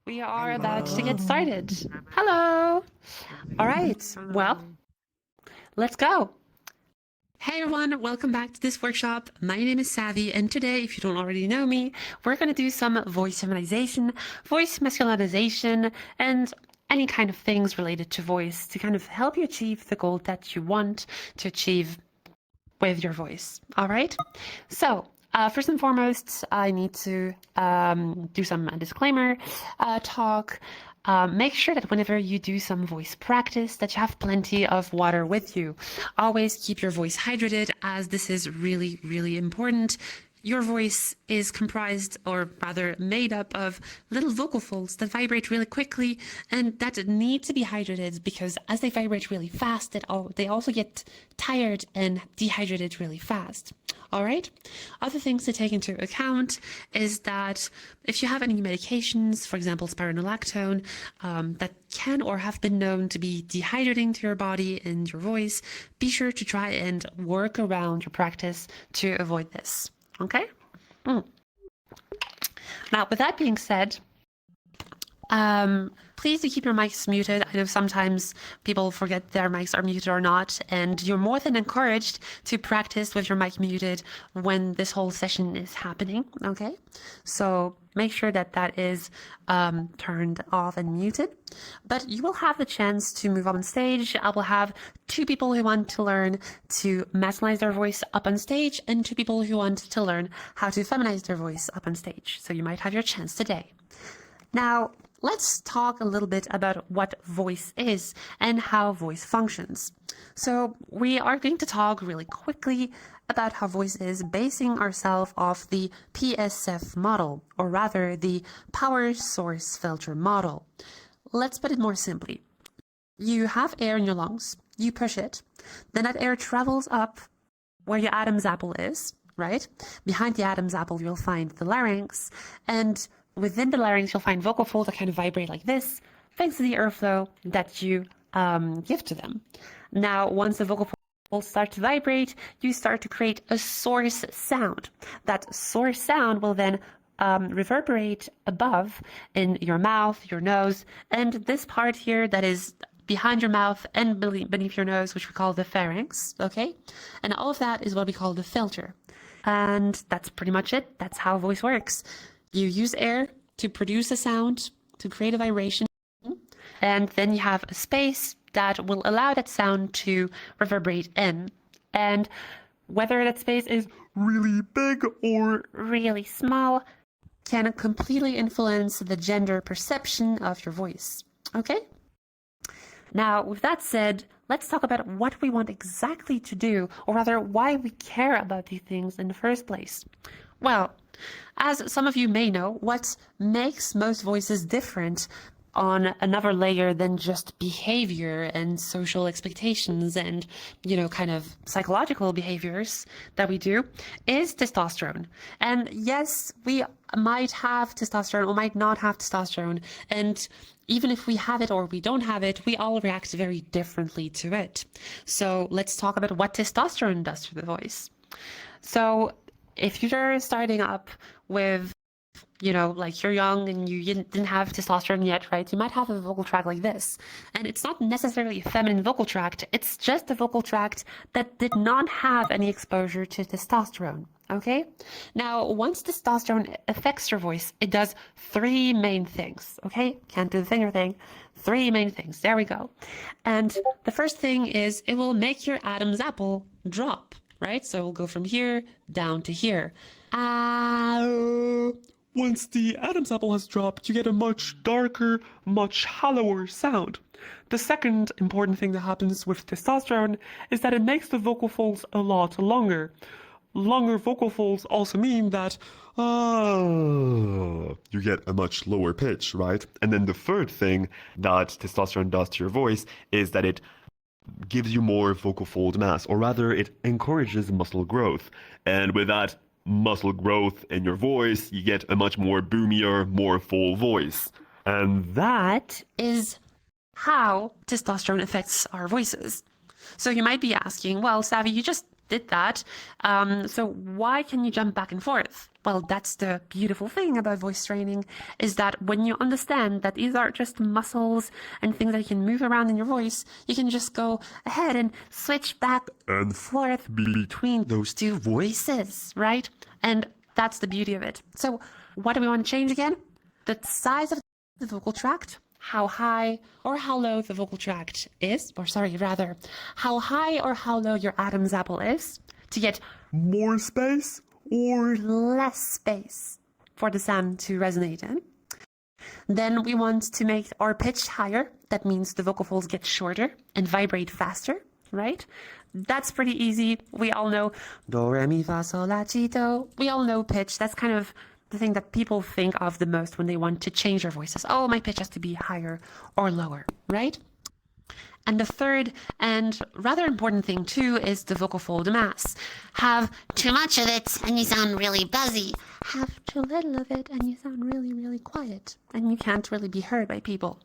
We are about to get started. Hello. All right. Well, let's go. Hey everyone, welcome back to this workshop. My name is Savvy, and today, if you don't already know me, we're going to do some voice feminization, voice masculinization, and any kind of things related to voice to kind of help you achieve the goal that you want to achieve with your voice. All right? So, first and foremost, I need to do some disclaimer talk. Make sure that whenever you do some voice practice that you have plenty of water with you. Always keep your voice hydrated, as this is really, really important. Your voice is comprised, or rather made up, of little vocal folds that vibrate really quickly and that need to be hydrated, because as they vibrate really fast, they also get tired and dehydrated really fast. All right. Other things to take into account is that if you have any medications, for example, spironolactone, that can or have been known to be dehydrating to your body and your voice, be sure to try and work around your practice to avoid this. Okay? Now, with that being said, please do keep your mics muted. I know sometimes people forget their mics are muted or not, and you're more than encouraged to practice with your mic muted when this whole session is happening, okay? So make sure that that is turned off and muted. But you will have the chance to move up on stage. I will have 2 people who want to learn to masculinize their voice up on stage, and 2 people who want to learn how to feminize their voice up on stage. So you might have your chance today. Now, let's talk a little bit about what voice is and how voice functions. So we are going to talk really quickly about how voice is, basing ourselves off the PSF model, or rather the power source filter model. Let's put it more simply. You have air in your lungs, you push it, then that air travels up where your Adam's apple is, right? Behind the Adam's apple, you'll find the larynx, and within the larynx, you'll find vocal folds that kind of vibrate like this, thanks to the airflow that you give to them. Now, once the vocal folds start to vibrate, you start to create a source sound. That source sound will then reverberate above in your mouth, your nose, and this part here that is behind your mouth and beneath your nose, which we call the pharynx, okay? And all of that is what we call the filter. And that's pretty much it. That's how voice works. You use air to produce a sound, to create a vibration, and then you have a space that will allow that sound to reverberate in. And whether that space is really big or really small can completely influence the gender perception of your voice. Okay? Now, with that said, let's talk about what we want exactly to do, or rather why we care about these things in the first place. Well, as some of you may know, what makes most voices different on another layer than just behavior and social expectations and, kind of psychological behaviors that we do is testosterone. And yes, we might have testosterone or might not have testosterone. And even if we have it or we don't have it, we all react very differently to it. So let's talk about what testosterone does to the voice. So if you're starting up with, like you're young and you didn't have testosterone yet, right? You might have a vocal tract like this. And it's not necessarily a feminine vocal tract. It's just a vocal tract that did not have any exposure to testosterone, okay? Now, once testosterone affects your voice, it does 3 main things, okay? Can't do the finger thing. 3 main things. There we go. And the first thing is it will make your Adam's apple drop. Right? So we'll go from here down to here. Once the Adam's apple has dropped, you get a much darker, much hollower sound. The second important thing that happens with testosterone is that it makes the vocal folds a lot longer. Longer vocal folds also mean that you get a much lower pitch, right? And then the third thing that testosterone does to your voice is that it gives you more vocal fold mass, or rather it encourages muscle growth. And with that muscle growth in your voice, you get a much more boomier, more full voice. And that is how testosterone affects our voices. So you might be asking, well, Savvy, you just did that. So why can you jump back and forth? Well, that's the beautiful thing about voice training, is that when you understand that these are just muscles and things that you can move around in your voice, you can just go ahead and switch back and forth between those two voices, right? And that's the beauty of it. So what do we want to change again? The size of the vocal tract, how high or how low the vocal tract is, or sorry, rather, how high or how low your Adam's apple is, to get more space or less space for the sound to resonate in. Then we want to make our pitch higher. That means the vocal folds get shorter and vibrate faster, right? That's pretty easy. We all know do, re, mi, fa, sol, la, ti, do. We all know pitch. That's kind of the thing that people think of the most when they want to change their voices. Oh, my pitch has to be higher or lower, right? And the third and rather important thing too is the vocal fold mass. Have too much of it and you sound really buzzy. Have too little of it and you sound really, really quiet. And you can't really be heard by people,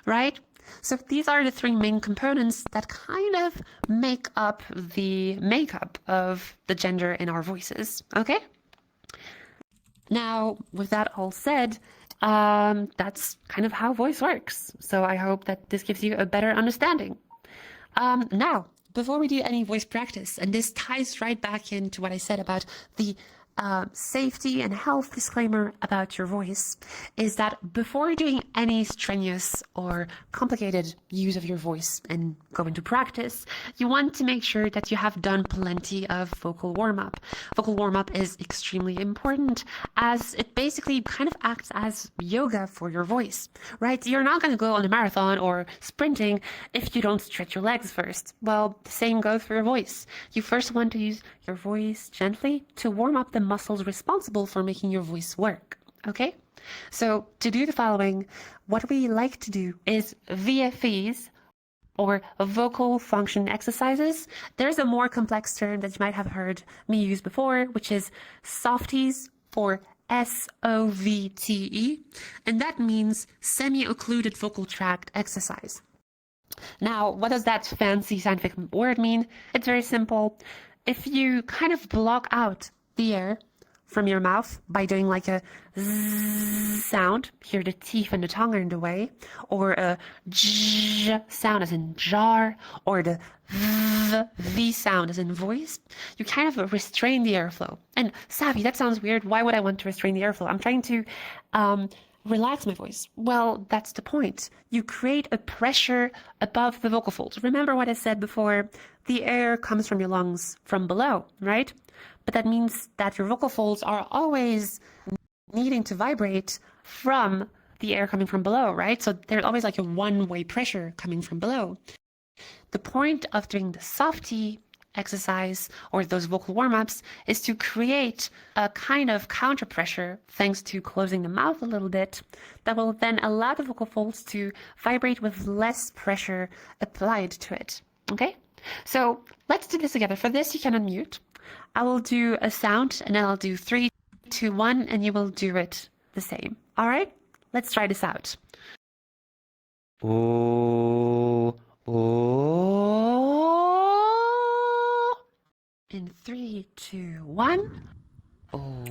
right? So these are the three main components that kind of make up the makeup of the gender in our voices, okay? Now, with that all said, that's kind of how voice works. So I hope that this gives you a better understanding. Now, before we do any voice practice, and this ties right back into what I said about the safety and health disclaimer about your voice, is that before doing any strenuous or complicated use of your voice and go into practice, you want to make sure that you have done plenty of vocal warm-up. Vocal warm-up is extremely important as it basically kind of acts as yoga for your voice, right? You're not going to go on a marathon or sprinting if you don't stretch your legs first. Well, the same goes for your voice. You first want to use your voice gently to warm up the muscles responsible for making your voice work, okay? So to do the following, what we like to do is VFEs, or vocal function exercises. There's a more complex term that you might have heard me use before, which is softies, for SOVTE, and that means semi-occluded vocal tract exercise. Now, what does that fancy scientific word mean? It's very simple. If you kind of block out the air from your mouth by doing like a zzz sound, here the teeth and the tongue are in the way, or a j sound as in jar, or the v sound as in voice, you kind of restrain the airflow. And Savi, that sounds weird. Why would I want to restrain the airflow? I'm trying to relax my voice. Well, that's the point. You create a pressure above the vocal folds. Remember what I said before? The air comes from your lungs from below, right? But that means that your vocal folds are always needing to vibrate from the air coming from below, right? So there's always like a one-way pressure coming from below. The point of doing the softy exercise or those vocal warm-ups is to create a kind of counter pressure thanks to closing the mouth a little bit that will then allow the vocal folds to vibrate with less pressure applied to it. Okay? So let's do this together. For this, you can unmute. I will do a sound and then I'll do 3, 2, 1, and you will do it the same. All right? Let's try this out. Oh, oh. In 3, 2, 1. Oh.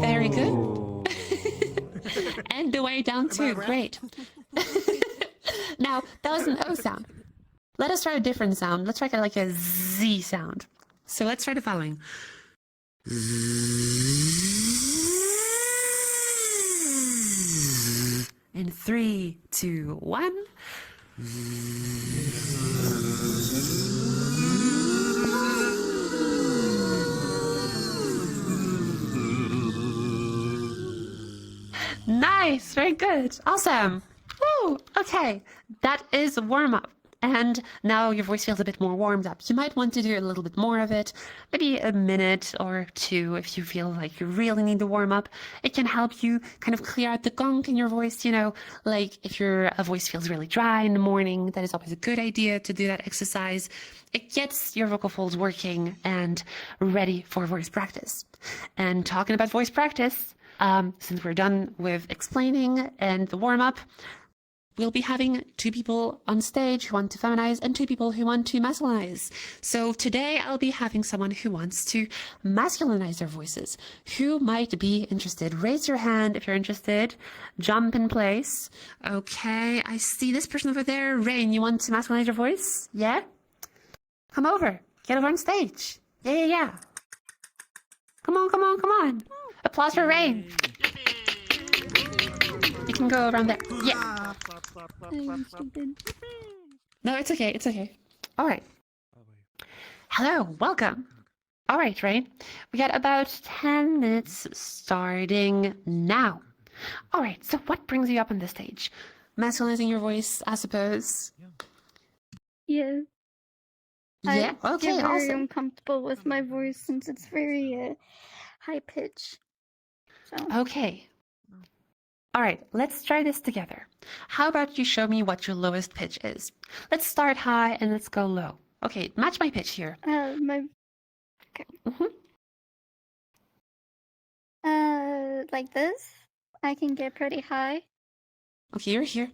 Very good. And the way down too. Great. Now, that was an O sound. Let us try a different sound. Let's try like a Z sound. So let's try the following. In 3, 2, 1. Nice, very good, awesome. Woo, okay, that is warm-up. And now your voice feels a bit more warmed up. You might want to do a little bit more of it, maybe a minute or two if you feel like you really need to warm up. It can help you kind of clear out the gunk in your voice, you know, like if your voice feels really dry in the morning, that is always a good idea to do that exercise. It gets your vocal folds working and ready for voice practice. And talking about voice practice, since we're done with explaining and the warm-up, we'll be having 2 people on stage who want to feminize and 2 people who want to masculinize. So today I'll be having someone who wants to masculinize their voices. Who might be interested? Raise your hand if you're interested. Jump in place. Okay, I see this person over there. Rain, you want to masculinize your voice? Yeah? Come over. Get over on stage. Yeah. Come on. Applause for Rain. You can go around there. Yeah. No, it's okay. All right. Hello, welcome. All right, Rain. We got about 10 minutes starting now. All right, so what brings you up on the stage? Masculinizing your voice, I suppose. Yeah. Yeah, I okay, get very awesome. uncomfortable with my voice since it's very high pitch. So. Okay. All right, let's try this together. How about you show me what your lowest pitch is? Let's start high and let's go low. Okay, match my pitch here. Okay. Like this. I can get pretty high. Okay, you're here.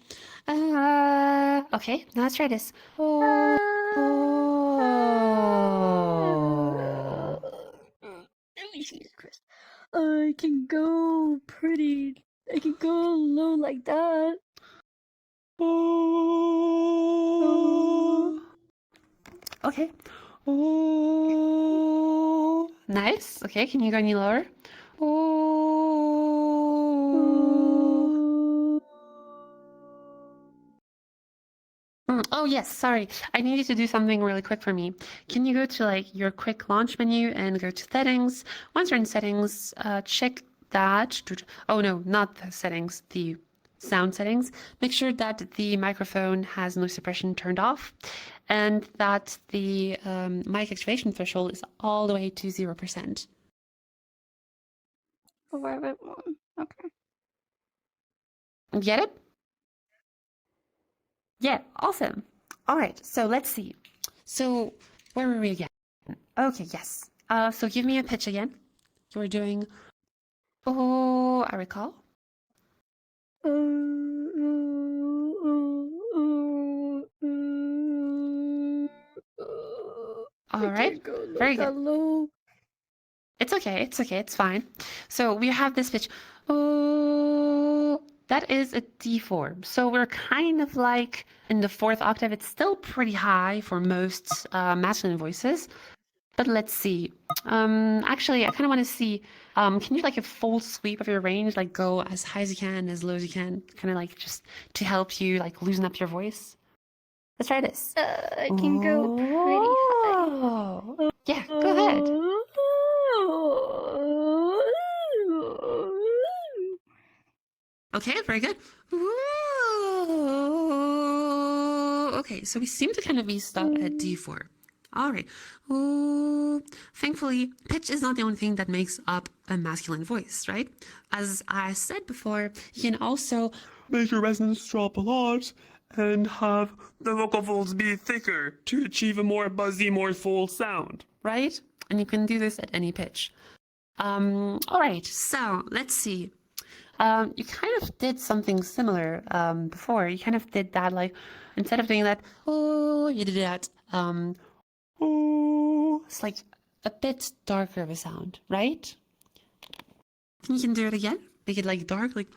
Okay, now let's try this. Oh. Jesus Christ. I can go low like that. Oh. Okay. Oh. Nice. Okay, can you go any lower? Oh. Oh yes, sorry. I need you to do something really quick for me. Can you go to like your quick launch menu and go to settings? Once you're in settings, check that. Oh no, not the settings, the sound settings. Make sure that the microphone has noise suppression turned off and that the mic activation threshold is all the way to 0%. Okay. Get it? Yeah, awesome. All right, so let's see. So where were we again? Okay, yes. So give me a pitch again. You were doing, oh, I recall. All right, very good. Low. It's okay, it's fine. So we have this pitch. Oh, that is a D form. So we're kind of like in the 4th octave. It's still pretty high for most masculine voices. But let's see. Actually, I kind of want to see, can you like a full sweep of your range, like go as high as you can, as low as you can, kind of like just to help you like loosen up your voice? Let's try this. I can go pretty high. Yeah, go ahead. Okay, very good. Okay, so we seem to kind of be stuck at D4. All right. Ooh. Thankfully, pitch is not the only thing that makes up a masculine voice, right? As I said before, you can also make your resonance drop a lot and have the vocal folds be thicker to achieve a more buzzy, more full sound, right? And you can do this at any pitch. All right, so let's see. You kind of did something similar before. You kind of did that, like, instead of doing that, oh, you did that, oh, it's like a bit darker of a sound, right? You can do it again. Make it like dark, like,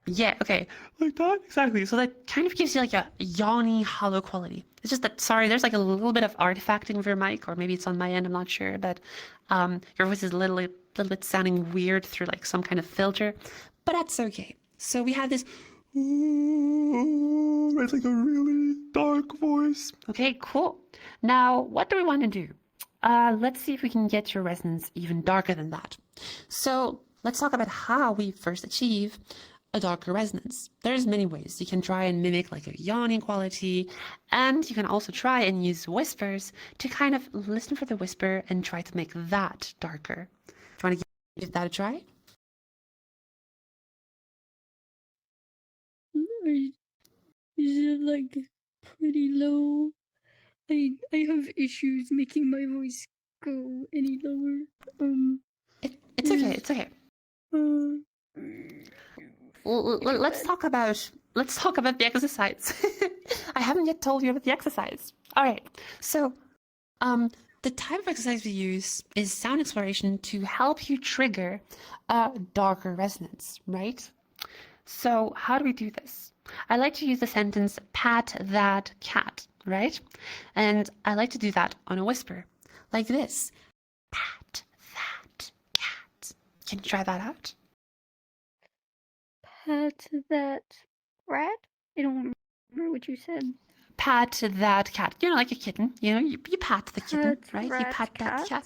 Yeah, okay. Like that? Exactly. So that kind of gives you like a yawny, hollow quality. It's just that, sorry, there's like a little bit of artifacting with your mic, or maybe it's on my end, I'm not sure, but your voice is a little bit sounding weird through like some kind of filter, but that's okay. So we have this, it's like a really dark voice. Okay, cool. Now, what do we want to do? Let's see if we can get your resonance even darker than that. So let's talk about how we first achieve a darker resonance. There's many ways. You can try and mimic like a yawning quality, and you can also try and use whispers to kind of listen for the whisper and try to make that darker. Do you want to give that a try? Is it like pretty low? I have issues making my voice go any lower. It's okay. It's okay. Let's talk about the exercise. I haven't yet told you about the exercise. All right. So, the type of exercise we use is sound exploration to help you trigger a darker resonance, right? So, how do we do this? I like to use the sentence "pat that cat," right? And I like to do that on a whisper, like this: "Pat that cat." Can you try that out? Pat that rat? I don't remember what you said. Pat that cat. You know, like a kitten. You know, you pat the kitten, Pat, right? You rat, pat that cat.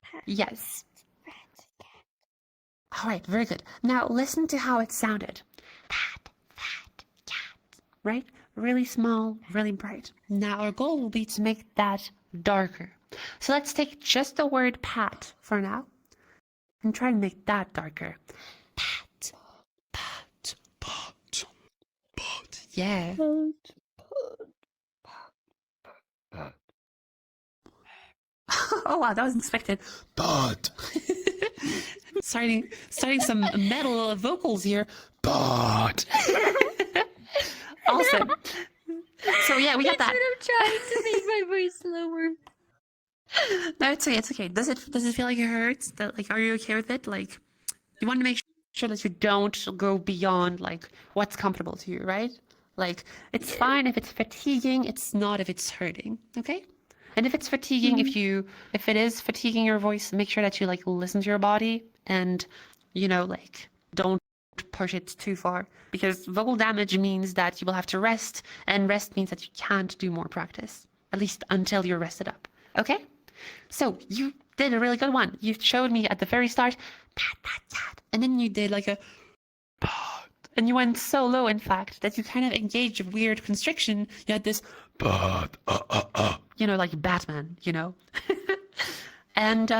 Pat, Yes. rat, cat. All right, very good. Now listen to how it sounded. Pat that cat. Right? Really small, really bright. Now our goal will be to make that darker. So let's take just the word pat for now and try and make that darker. Pat, pat, pat, pat. Yeah. Oh wow, that was unexpected. But starting some metal vocals here. But awesome. So yeah, we got that. I'm trying to make my voice lower. No, it's okay. It's okay. Does it feel like it hurts? Like, are you okay with it? Like, you want to make sure that you don't go beyond like what's comfortable to you, right? Like, it's fine if it's fatiguing. It's not if it's hurting. Okay. And if it's fatiguing, if it is fatiguing your voice, make sure that you like listen to your body and, like don't push it too far, because vocal damage means that you will have to rest, and rest means that you can't do more practice, at least until you're rested up. Okay? So you did a really good one. You showed me at the very start, pat, pat, pat, and then you did like a and you went so low, in fact, that you kind of engaged a weird constriction. You had this, like Batman, and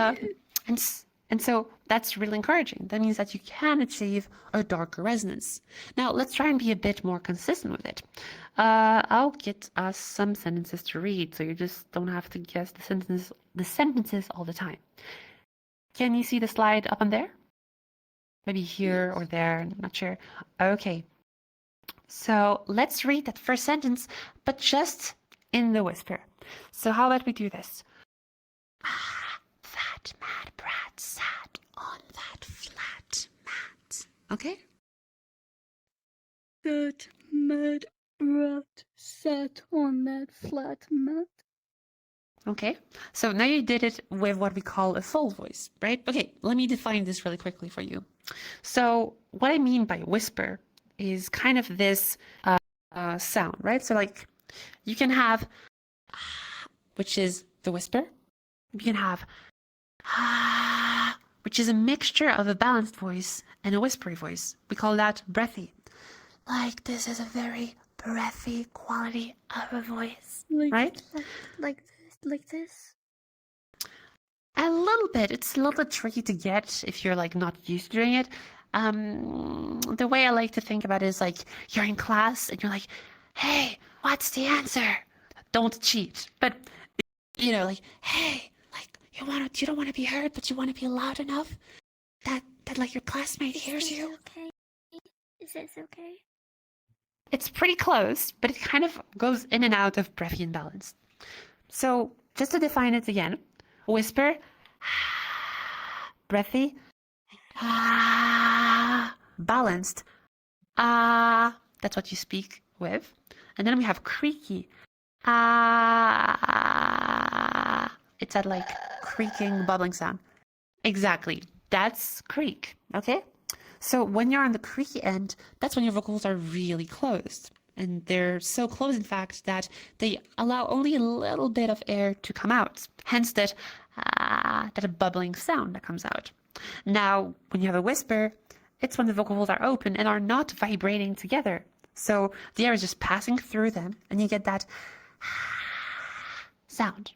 and so that's really encouraging. That means that you can achieve a darker resonance. Now let's try and be a bit more consistent with it. I'll get us some sentences to read, so you just don't have to guess the sentences all the time. Can you see the slide up on there? Maybe here or there, I'm not sure. Okay. So let's read that first sentence, but just in the whisper. So how about we do this? Ah, that mad brat sat on that flat mat. Okay? That mad brat sat on that flat mat. Okay, so now you did it with what we call a full voice, right? Okay, let me define this really quickly for you. So what I mean by whisper is kind of this sound, right? So like you can have, which is the whisper. You can have, which is a mixture of a balanced voice and a whispery voice. We call that breathy. Like this is a very breathy quality of a voice, right? Like this? A little bit. It's a little bit tricky to get if you're like not used to doing it. The way I like to think about it is like you're in class and you're like, hey, what's the answer? Don't cheat. But like, hey, like you don't want to be heard, but you want to be loud enough that like your classmate hears you. Okay. Is this okay? It's pretty close, but it kind of goes in and out of breathy and balanced. So just to define it again, whisper, breathy, balanced, that's what you speak with. And then we have creaky, it's that like creaking, bubbling sound. Exactly, that's creak, okay? So when you're on the creaky end, that's when your vocals are really closed. And they're so close, in fact, that they allow only a little bit of air to come out. Hence that bubbling sound that comes out. Now, when you have a whisper, it's when the vocal folds are open and are not vibrating together. So the air is just passing through them, and you get that sound.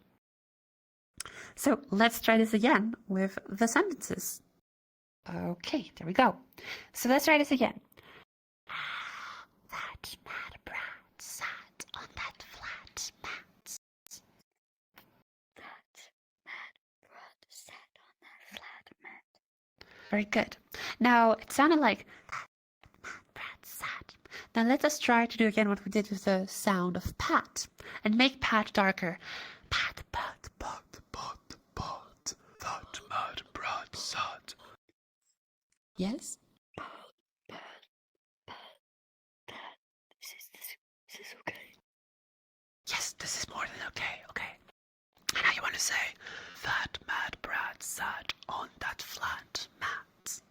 So let's try this again with the sentences. Okay, there we go. So let's try this again. That mad brat sat on that flat mat. Very good. Now, it sounded like sad. Now let us try to do again what we did with the sound of pat and make pat darker. Pat, pat, pat, pat, pat, that, mad, brat, sad. Yes? Is this okay? Yes, this is more than okay, okay. And now you want to say, that mad brat sat on that flat mat.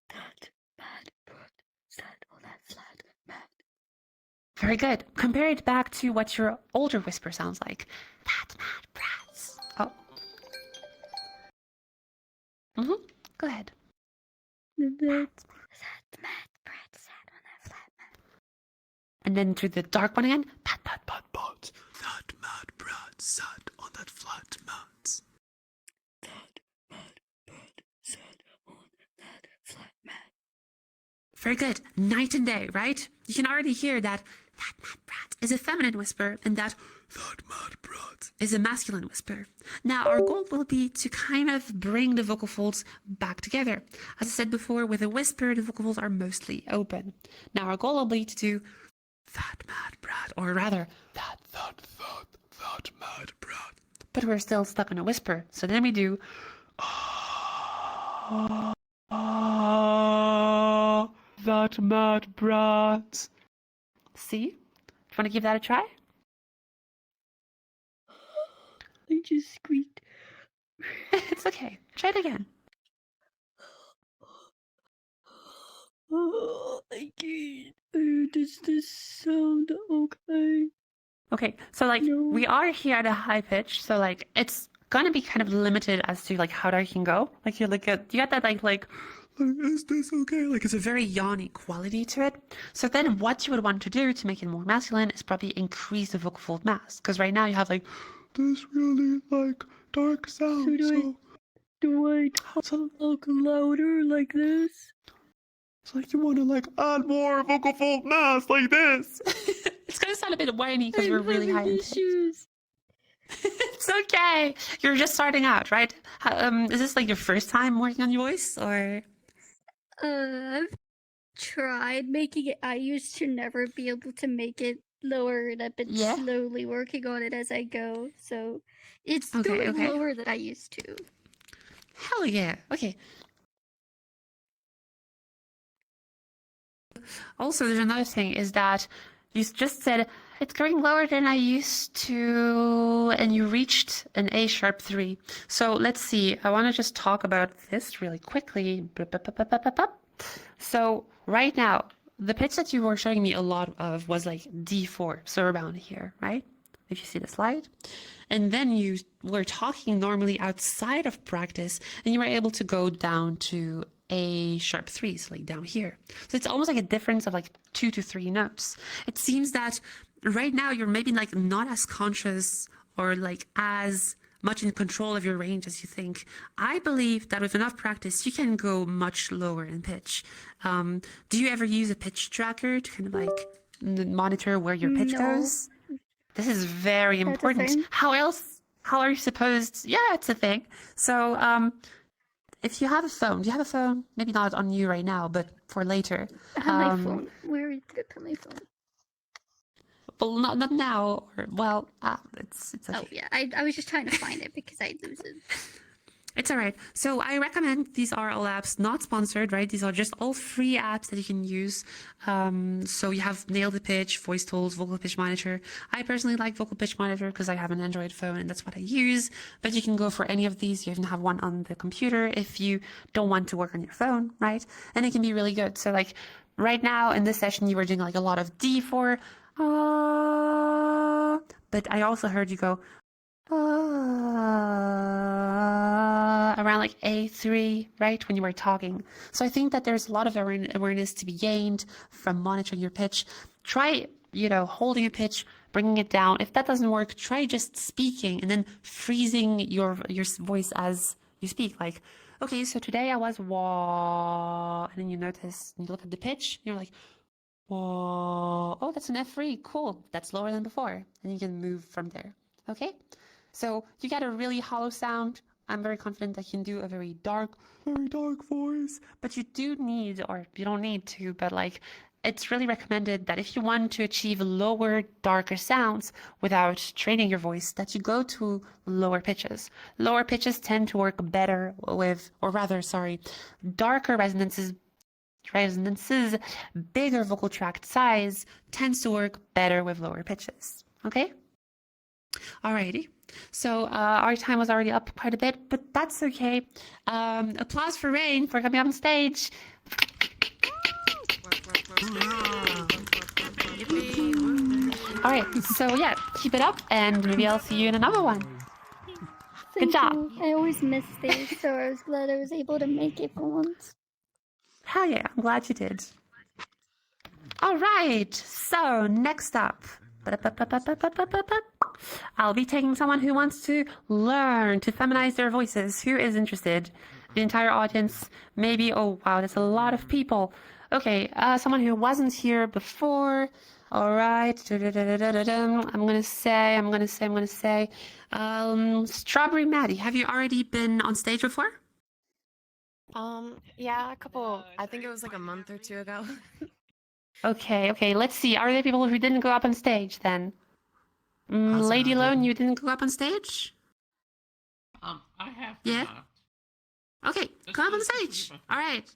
That mad brat sat on that flat mat. Very good. Compare it back to what your older whisper sounds like. That mad brats. Oh. Go ahead. That mad brat sat on that flat mat. And then to the dark one again. Pat, pat, pat, pat. That mad brat sat on that flat mat. That mad brat sat on that flat mat. Very good. Night and day, right? You can already hear that mad brat is a feminine whisper and that mad brat is a masculine whisper. Now, our goal will be to kind of bring the vocal folds back together. As I said before, with a whisper, the vocal folds are mostly open. Now, our goal will be to do that mad brat, or rather, that mad brat. But we're still stuck in a whisper. So then we do that mad brat. See? Do you want to give that a try? I just squeaked. It's okay. Try it again. I can't. Does this sound okay? Okay, so like we are here at a high pitch, so like it's gonna be kind of limited as to like how dark you can go. Like you got that like is this okay? Like it's a very yawny quality to it. So then what you would want to do to make it more masculine is probably increase the vocal fold mass. Because right now you have like this really like dark sound. So do I talk louder like this? It's like you want to like add more vocal fold mass like this. It's gonna sound a bit whiny because we're really high in pitch. It's okay. You're just starting out, right? Is this like your first time working on your voice, or? I've tried making it. I used to never be able to make it lower, and I've been slowly working on it as I go. So it's going lower than I used to. Hell yeah. Okay. Also, there's another thing is that you just said it's going lower than I used to, and you reached an A sharp 3. So let's see. I want to just talk about this really quickly. So right now, the pitch that you were showing me a lot of was like D4, so around here, right? If you see the slide. And then you were talking normally outside of practice, and you were able to go down to A sharp 3, so like down here. So it's almost like a difference of like 2 to 3 notes. It seems that right now you're maybe like not as conscious or like as much in control of your range as you think. I believe that with enough practice, you can go much lower in pitch. Do you ever use a pitch tracker to kind of like monitor where your pitch goes? This is very important. How are you supposed? Yeah, it's a thing. So, if you have a phone, do you have a phone? Maybe not on you right now, but for later. I have my phone. Where did I put my phone? Well, not now. Or well, it's okay. Oh yeah, I was just trying to find it because I lose it. It's all right. So I recommend these are all apps, not sponsored, right? These are just all free apps that you can use. So you have Nail the Pitch, Voice Tools, Vocal Pitch Monitor. I personally like Vocal Pitch Monitor because I have an Android phone and that's what I use. But you can go for any of these. You even have one on the computer if you don't want to work on your phone, right? And it can be really good. So like right now in this session, you were doing like a lot of D4. But I also heard you go around like A3, right, when you were talking. So I think that there's a lot of awareness to be gained from monitoring your pitch. Try, holding a pitch, bringing it down. If that doesn't work, try just speaking and then freezing your voice as you speak. Like, okay, so today I was wah, and then you notice, you look at the pitch, and you're like, wah, oh, that's an F3, cool, that's lower than before. And you can move from there, okay? So you get a really hollow sound I'm very confident I can do a very dark voice. But you do need, or you don't need to, but like it's really recommended that if you want to achieve lower, darker sounds without training your voice, that you go to lower pitches. Lower pitches tend to work better with, or rather, sorry, darker resonances, bigger vocal tract size tends to work better with lower pitches. Okay? Alrighty. So our time was already up quite a bit, but that's okay. Applause for Rain for coming on stage. All right, so yeah, keep it up, and maybe I'll see you in another one. Good job. You. I always miss these, so I was glad I was able to make it for once. Hell yeah, I'm glad you did. All right, so next up, I'll be taking someone who wants to learn to feminize their voices. Who is interested? The entire audience, maybe. Oh wow, that's a lot of people. Okay, someone who wasn't here before. All right. I'm gonna say. Strawberry Maddie, have you already been on stage before? Yeah, a couple. I think it was like a month or two ago. Okay. Let's see. Are there people who didn't go up on stage then? Lady Lone, you didn't go up on stage? I have. Yeah. Okay, come up on stage. All right.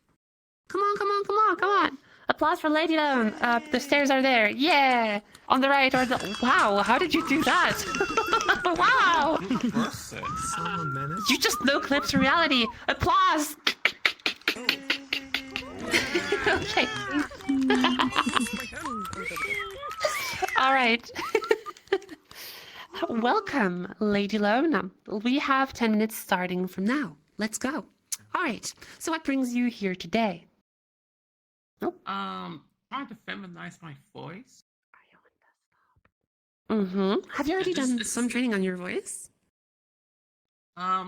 Come on. Applause for Lady Lone. The stairs are there. Yeah. On the right or the... Wow, how did you do that? Wow. You just no clips reality. Applause. Okay. All right. Welcome, Lady Lone. We have 10 minutes starting from now. Let's go. All right. So what brings you here today? Oh. Trying to feminize my voice. Have you already done some training on your voice?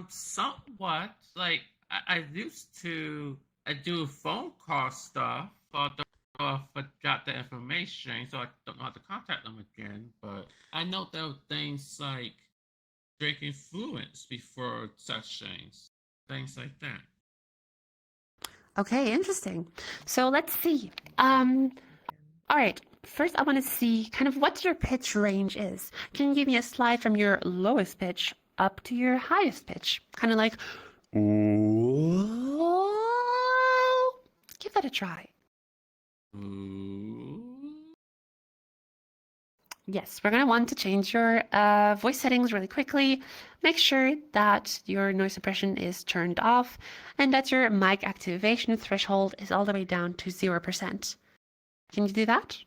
Somewhat. Like I used to do phone call stuff, but I forgot the information, so I don't know how to contact them again. But I know there were things like drinking fluids before sessions, things like that. Okay, interesting. So let's see. All right. First, I want to see kind of what your pitch range is. Can you give me a slide from your lowest pitch up to your highest pitch? Kind of like, ooh. Give that a try. Ooh. Yes, we're going to want to change your voice settings really quickly. Make sure that your noise suppression is turned off and that your mic activation threshold is all the way down to 0%. Can you do that?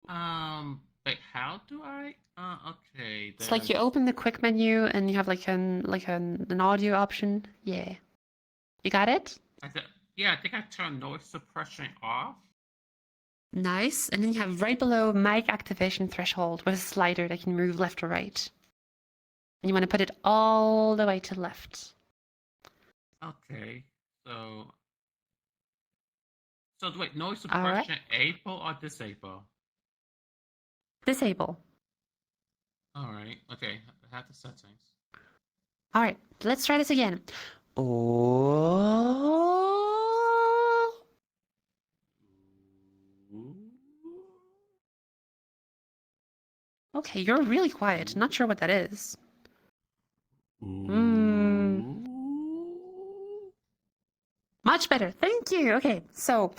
Like how do I? Okay. It's like you open the quick menu and you have like an audio option. Yeah. You got it? Yeah, I think I turned noise suppression off. Nice. And then you have right below mic activation threshold with a slider that can move left or right. And you want to put it all the way to the left. Okay. So wait, noise suppression able or disable? Disable. All right. Okay. I have the settings. All right. Let's try this again. Oh. Okay, you're really quiet. Not sure what that is. Much better. Thank you. Okay, so...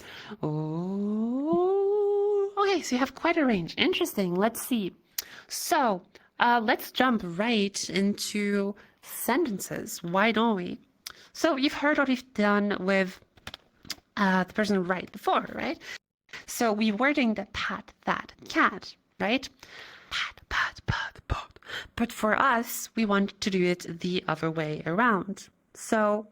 Okay, so you have quite a range. Interesting. Let's see. So, let's jump right into sentences. Why don't we? So, you've heard what we've done with the person right before, right? So, we're wording the pat, that, cat, right? Pat, pat, pat, pat. But for us, we want to do it the other way around. So,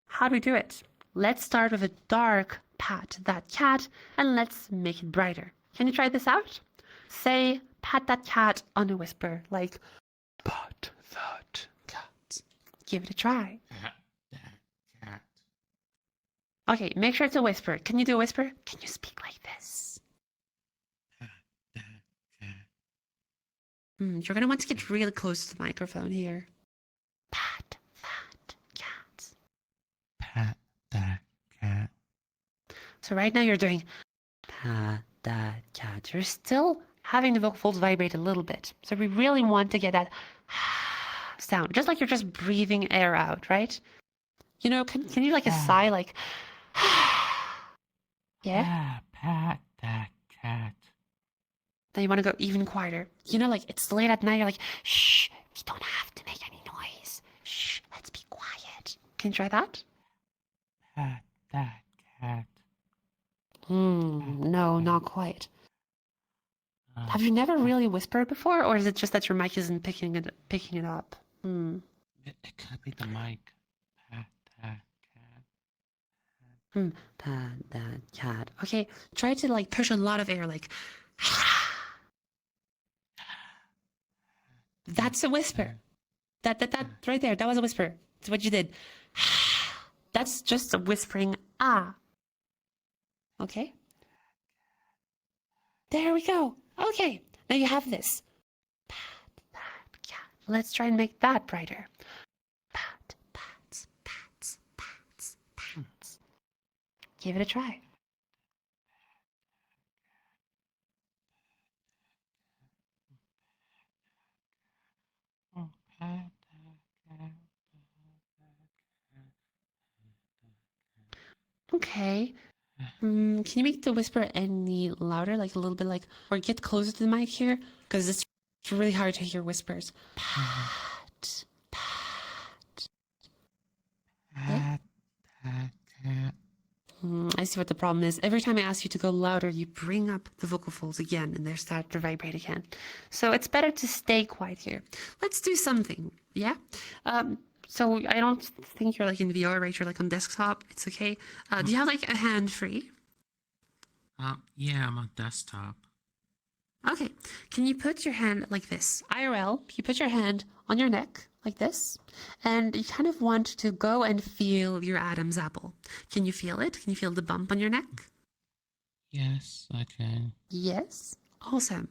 how do we do it? Let's start with a dark pat that cat and let's make it brighter. Can you try this out? Say pat that cat on a whisper, like pat that cat. Give it a try. Pat that cat. Okay, make sure it's a whisper. Can you do a whisper? Can you speak like this? Pat that cat. You're going to want to get really close to the microphone here. Pat that So right now you're doing pat that cat. You're still having the vocal folds vibrate a little bit. So we really want to get that sound, just like you're just breathing air out, right? You know, can you like a sigh, like, yeah? Pat that cat. Then you want to go even quieter. You know, like it's late at night. You're like, shh, we don't have to make any noise. Shh, let's be quiet. Can you try that? Pat that cat. No, not quite. Have you never really whispered before, or is it just that your mic isn't picking it up? It could be the mic. Pat that cat. Pat that cat. Okay, try to like push a lot of air, like. That's a whisper. That right there. That was a whisper. That's what you did. That's just a whispering ah. Okay. There we go. Okay. Now you have this. Pat that cat. Let's try and make that brighter. Pat, pats, pats, pats, pats. Give it a try. Okay. Can you make the whisper any louder, like a little bit, like, or get closer to the mic here? Because it's really hard to hear whispers. Pat, pat. Pat that cat. I see what the problem is. Every time I ask you to go louder, you bring up the vocal folds again, and they start to vibrate again. So it's better to stay quiet here. Let's do something, yeah? So I don't think you're like in VR, right? You're like on desktop. It's okay. Do you have like a hand free? Yeah, I'm on desktop. Okay. Can you put your hand like this? IRL, you put your hand on your neck like this, and you kind of want to go and feel your Adam's apple. Can you feel it? Can you feel the bump on your neck? Yes, I can. Yes. Awesome.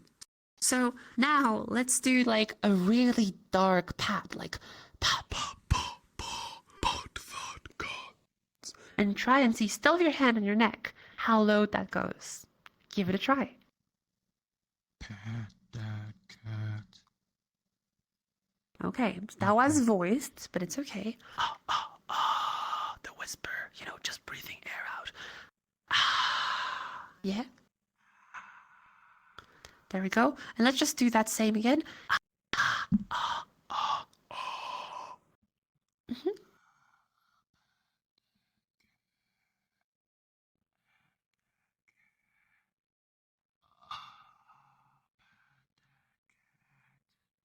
So now let's do like a really dark pat, like pat, pat, pat, pat, pat, pat, pat. And try and see, still have your hand on your neck, how low that goes. Give it a try. Pat that cat. Okay, that was voiced, but it's okay. The whisper, you know, just breathing air out. Yeah. There we go. And let's just do that same again.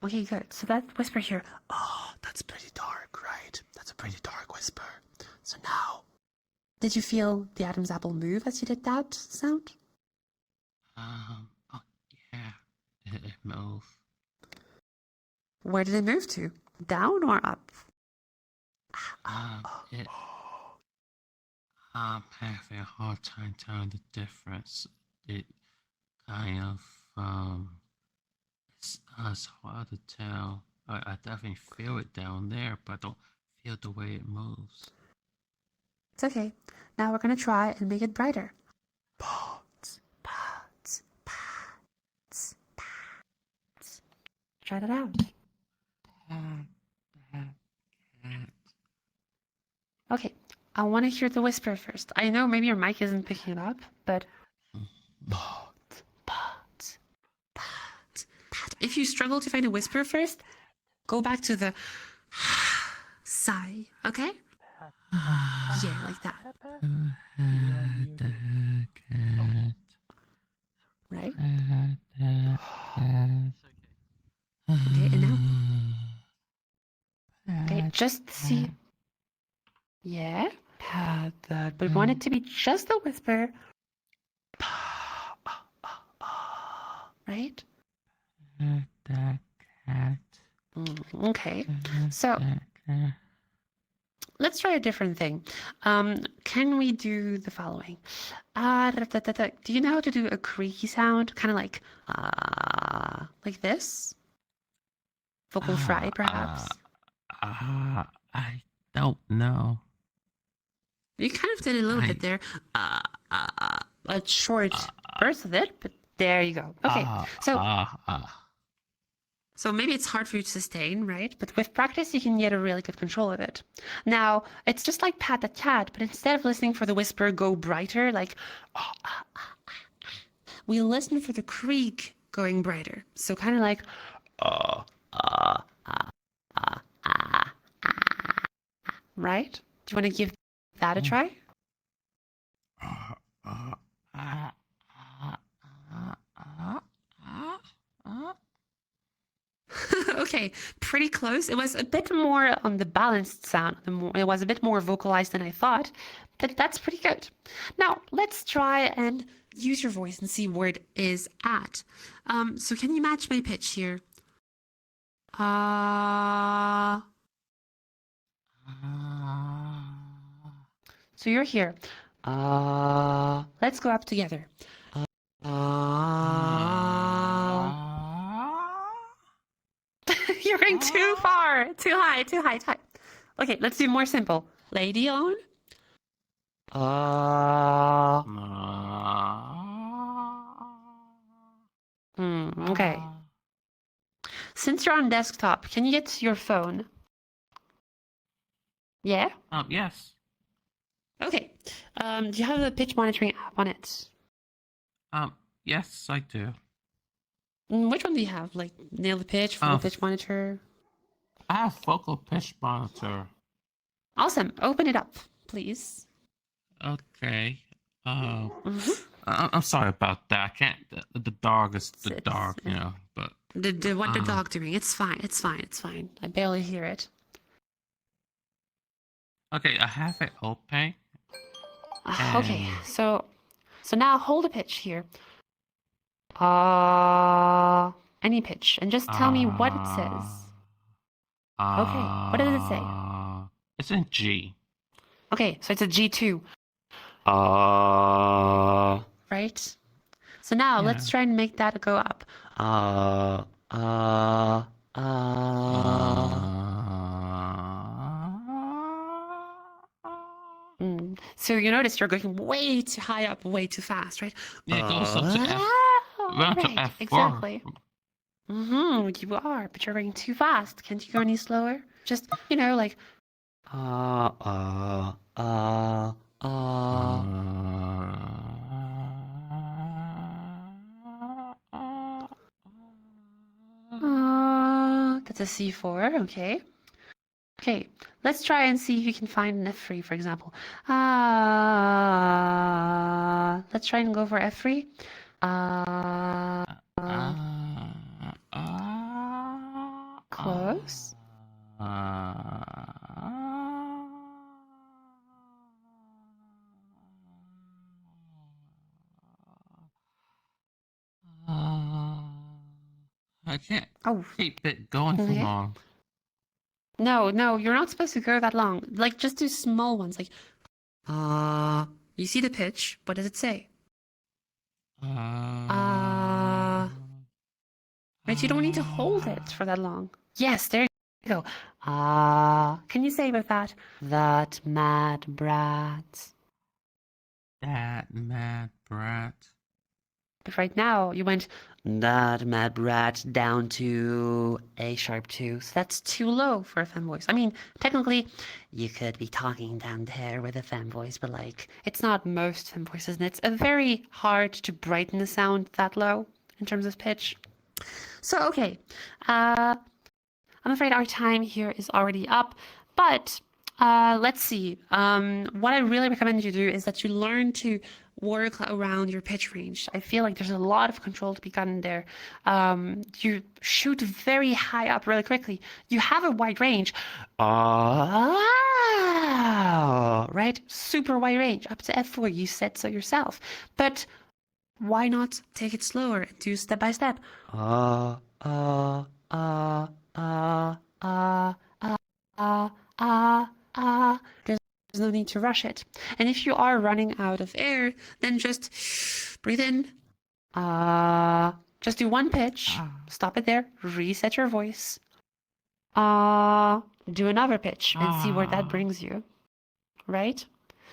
Okay, good. So that whisper here, oh, that's pretty dark, right? That's a pretty dark whisper. So now, did you feel the Adam's apple move as you did that sound? Oh, yeah. It moved. Where did it move to? Down or up? I'm having a hard time telling the difference. It kind of, it's hard to tell. I definitely feel it down there, but I don't feel the way it moves. It's okay. Now we're going to try and make it brighter. Pats, pats, pats, pats. Try that out. Okay, I want to hear the whisper first. I know maybe your mic isn't picking it up, but... Pat, pat, pat, pat. If you struggle to find a whisper first, go back to the sigh, okay? Yeah, like that. Right? Okay, and now? Okay, just see... Yeah, pat that. But we want it to be just a whisper. Right? That cat. Okay, so let's try a different thing. Can we do the following? Do you know how to do a creaky sound? Kind of like this? Vocal fry, perhaps? I don't know. You kind of did a little bit there. A short burst of it, but there you go. Okay, so maybe it's hard for you to sustain, right? But with practice, you can get a really good control of it. Now, it's just like Pat the Cat, but instead of listening for the whisper go brighter, like, we listen for the creak going brighter. So kind of like, right? Do you want to give that a try? Okay, pretty close. It was a bit more on the balanced sound. It was a bit more vocalized than I thought, but that's pretty good. Now, let's try and use your voice and see where it is at. So can you match my pitch here? So you're here. Let's go up together. You're going too far. Too high, too high, too high. Okay, let's do more simple. Lady on. Okay. Since you're on desktop, can you get to your phone? Yeah? Yes. Okay. Do you have the pitch monitoring app on it? Yes, I do. Which one do you have? Like Nail the Pitch, Focal Pitch Monitor? I have Focal Pitch Monitor. Awesome. Open it up, please. Okay. I'm sorry about that. I can't. The dog is the dog, you know. But what the dog doing? It's fine. It's fine. It's fine. I barely hear it. Okay, I have it open. Okay, so now hold a pitch here. Any pitch, and just tell me what it says. Okay, what does it say? It's in G. Okay, so it's a G2. Right? So now let's try and make that go up. So you notice you're going way too high up, way too fast, right? Yeah, it goes up to F. Right, to F4. exactly. You are, but you're going too fast. Can't you go any slower? Just, you know, like that's a C4, okay. Okay, let's try and see if you can find an F3, for example. Let's try and go for F3. Close. I can't keep it going for long. No, you're not supposed to go that long. Like, just do small ones. Like, you see the pitch. What does it say? Right, you don't need to hold it for that long. Yes, there you go. Can you say with that? That mad brat. That mad brat. But right now, you went that mad brat down to A#2. So that's too low for a femme voice. I mean, technically, you could be talking down there with a femme voice, but like, it's not most femme voices, and it's very hard to brighten the sound that low in terms of pitch. So, okay. I'm afraid our time here is already up, but let's see. What I really recommend you do is that you learn to work around your pitch range. I feel like there's a lot of control to be gotten there. You shoot very high up really quickly. You have a wide range. Right? Super wide range, up to F4. You said so yourself. But why not take it slower and do step by step? There's no need to rush it. And if you are running out of air, then just breathe in. Just do one pitch. Stop it there. Reset your voice. Do another pitch and see where that brings you. Right?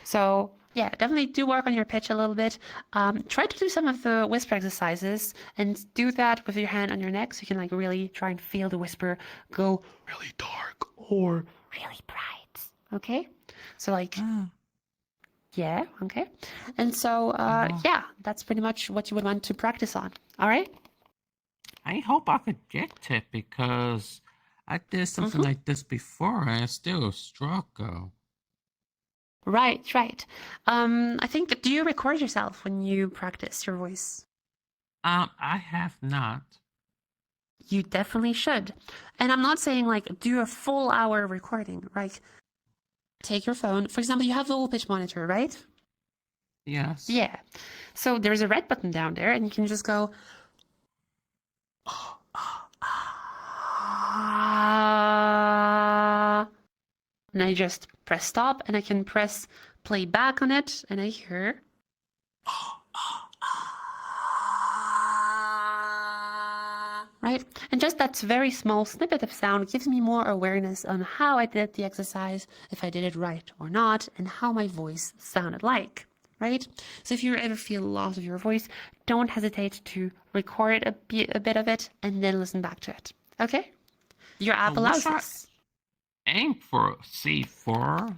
So yeah, definitely do work on your pitch a little bit. Try to do some of the whisper exercises and do that with your hand on your neck so you can like really try and feel the whisper go really dark or really bright. Okay? So like yeah, okay. And so yeah, that's pretty much what you would want to practice on. All right? I hope I could get it because I did something like this before and I still struggle. Right, right. I think, do you record yourself when you practice your voice? I have not. You definitely should. And I'm not saying like do a full hour recording. Like take your phone. For example, you have the whole pitch monitor, right? Yes. Yeah. So there's a red button down there and you can just go and I just press stop and I can press play back on it and I hear right? And just that very small snippet of sound gives me more awareness on how I did the exercise, if I did it right or not, and how my voice sounded like, right? So if you ever feel loss of your voice, don't hesitate to record a bit of it and then listen back to it, okay? Your app allows this. Aim for C4.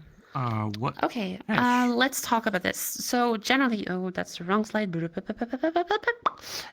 What? Okay, let's talk about this. So generally, oh, that's the wrong slide.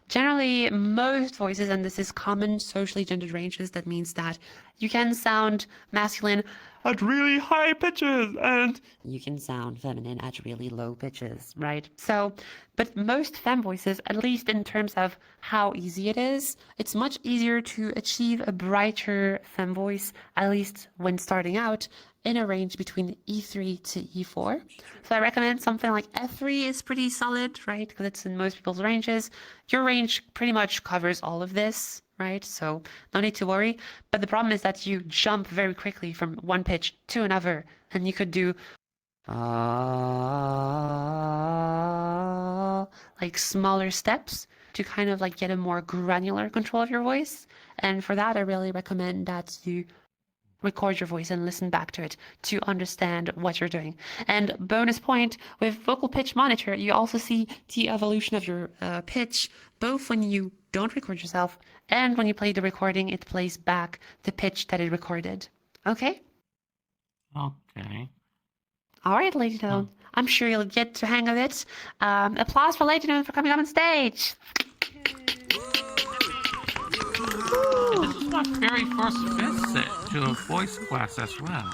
Generally, most voices, and this is common socially gendered ranges, that means that you can sound masculine at really high pitches and you can sound feminine at really low pitches, right? So, but most femme voices, at least in terms of how easy it is, it's much easier to achieve a brighter femme voice, at least when starting out, in a range between E3 to E4. So I recommend something like F3 is pretty solid, right? Because it's in most people's ranges. Your range pretty much covers all of this, right? So no need to worry. But the problem is that you jump very quickly from one pitch to another, and you could do like smaller steps to kind of like get a more granular control of your voice. And for that, I really recommend that you record your voice and listen back to it to understand what you're doing. And bonus point, with vocal pitch monitor, you also see the evolution of your pitch, both when you don't record yourself and when you play the recording, it plays back the pitch that it recorded. Okay? Okay. All right, Lady Noon. I'm sure you'll get the hang of it. Applause for Lady Noon for coming up on stage. This is my very first visit to a voice class as well.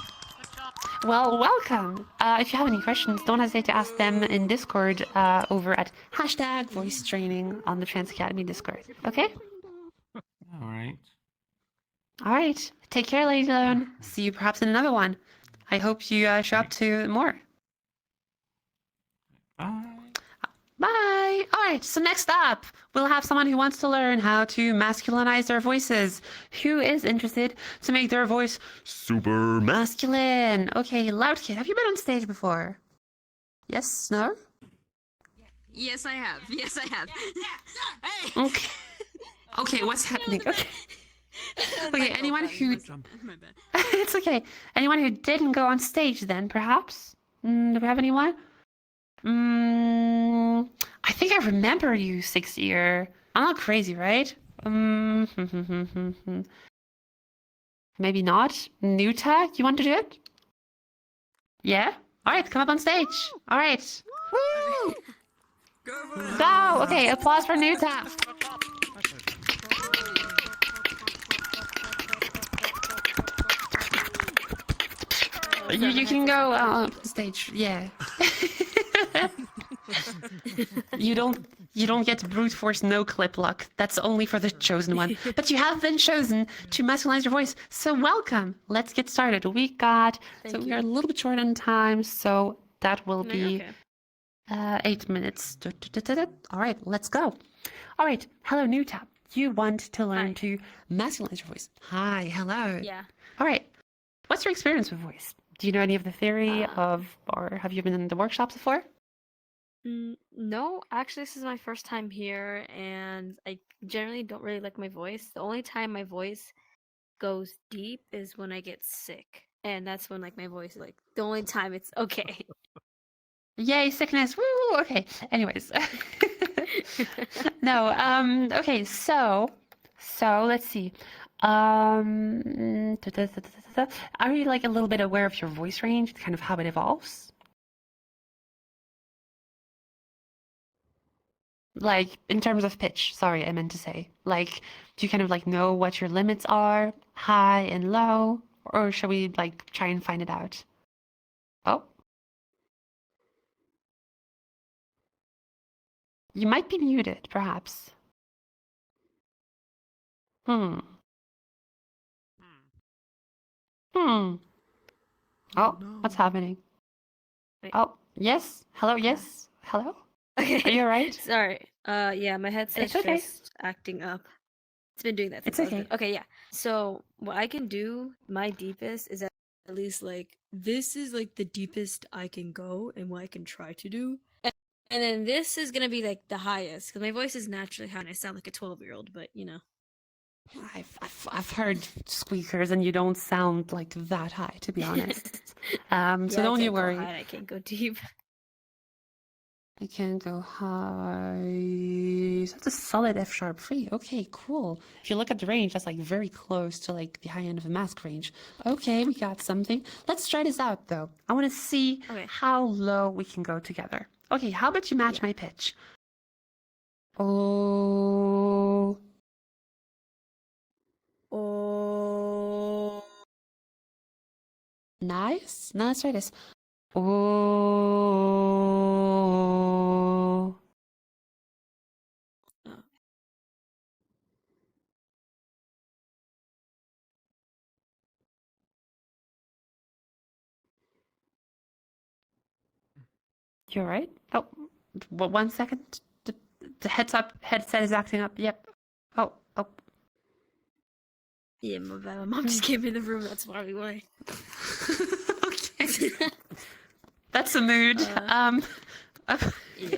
Well, welcome. If you have any questions, don't hesitate to ask them in Discord over at #voice-training on the Trans Academy Discord. Okay? All right. All right. Take care, Lady Lone. See you perhaps in another one. I hope you show up to more. Bye. Bye. All right. So next up, we'll have someone who wants to learn how to masculinize their voices, who is interested to make their voice super masculine. Okay, Loud Kid, have you been on stage before? Yes? No? Yes, I have. Yes, I have. Hey! Okay. Okay, what's happening? Okay. Okay, anyone who... My bad. It's okay. Anyone who didn't go on stage then, perhaps? Do we have anyone? I think I remember you, 6-year. I'm not crazy, right? Maybe not. Nuta, you want to do it? Yeah? Alright, come up on stage. Alright. Woo! Go! Okay, applause for Nuta. You can go on stage, yeah. You don't get brute force no clip luck. That's only for the chosen one. But you have been chosen to masculinize your voice. So welcome. Let's get started. We are a little bit short on time, so that will be 8 minutes. All right, let's go. All right, hello, Nuta. You want to learn to masculinize your voice. Hi, hello. Yeah. All right. What's your experience with voice? Do you know any of the theory or have you been in the workshops before? No, actually, this is my first time here, and I generally don't really like my voice. The only time my voice goes deep is when I get sick, and that's when like my voice, like the only time it's okay. Yay, sickness. Woo! Okay. Anyways. No, okay, so let's see. Are you like a little bit aware of your voice range, kind of how it evolves? Like in terms of pitch, sorry, I meant to say. Like, do you kind of like know what your limits are, high and low, or shall we like try and find it out? Oh, you might be muted, perhaps. Hmm. Hmm. Oh, what's happening? Wait. Oh, yes. Hello, yes. Hello? Okay. Are you alright? Sorry. Yeah, my headset's okay. just acting up. It's been doing that since It's I was okay. little. Okay, yeah. So what I can do, my deepest is at least like this is like the deepest I can go and what I can try to do. And then this is gonna be like the highest because my voice is naturally high and I sound like a 12-year-old, but you know. I've heard squeakers and you don't sound like that high, to be honest. So don't you worry. I can't go deep. I can go high. So that's a solid F sharp free. Okay, cool. If you look at the range, that's like very close to like the high end of the mask range. Okay, we got something. Let's try this out though. I want to see how low we can go together. Okay, how about you match my pitch? Oh. Oh. Nice. Now let's try this. Oh. You're right. Oh, 1 second. The headset is acting up. Yep. Oh. Yeah, my bad. My mom just came in the room. That's probably why. Okay. That's a mood. Yeah.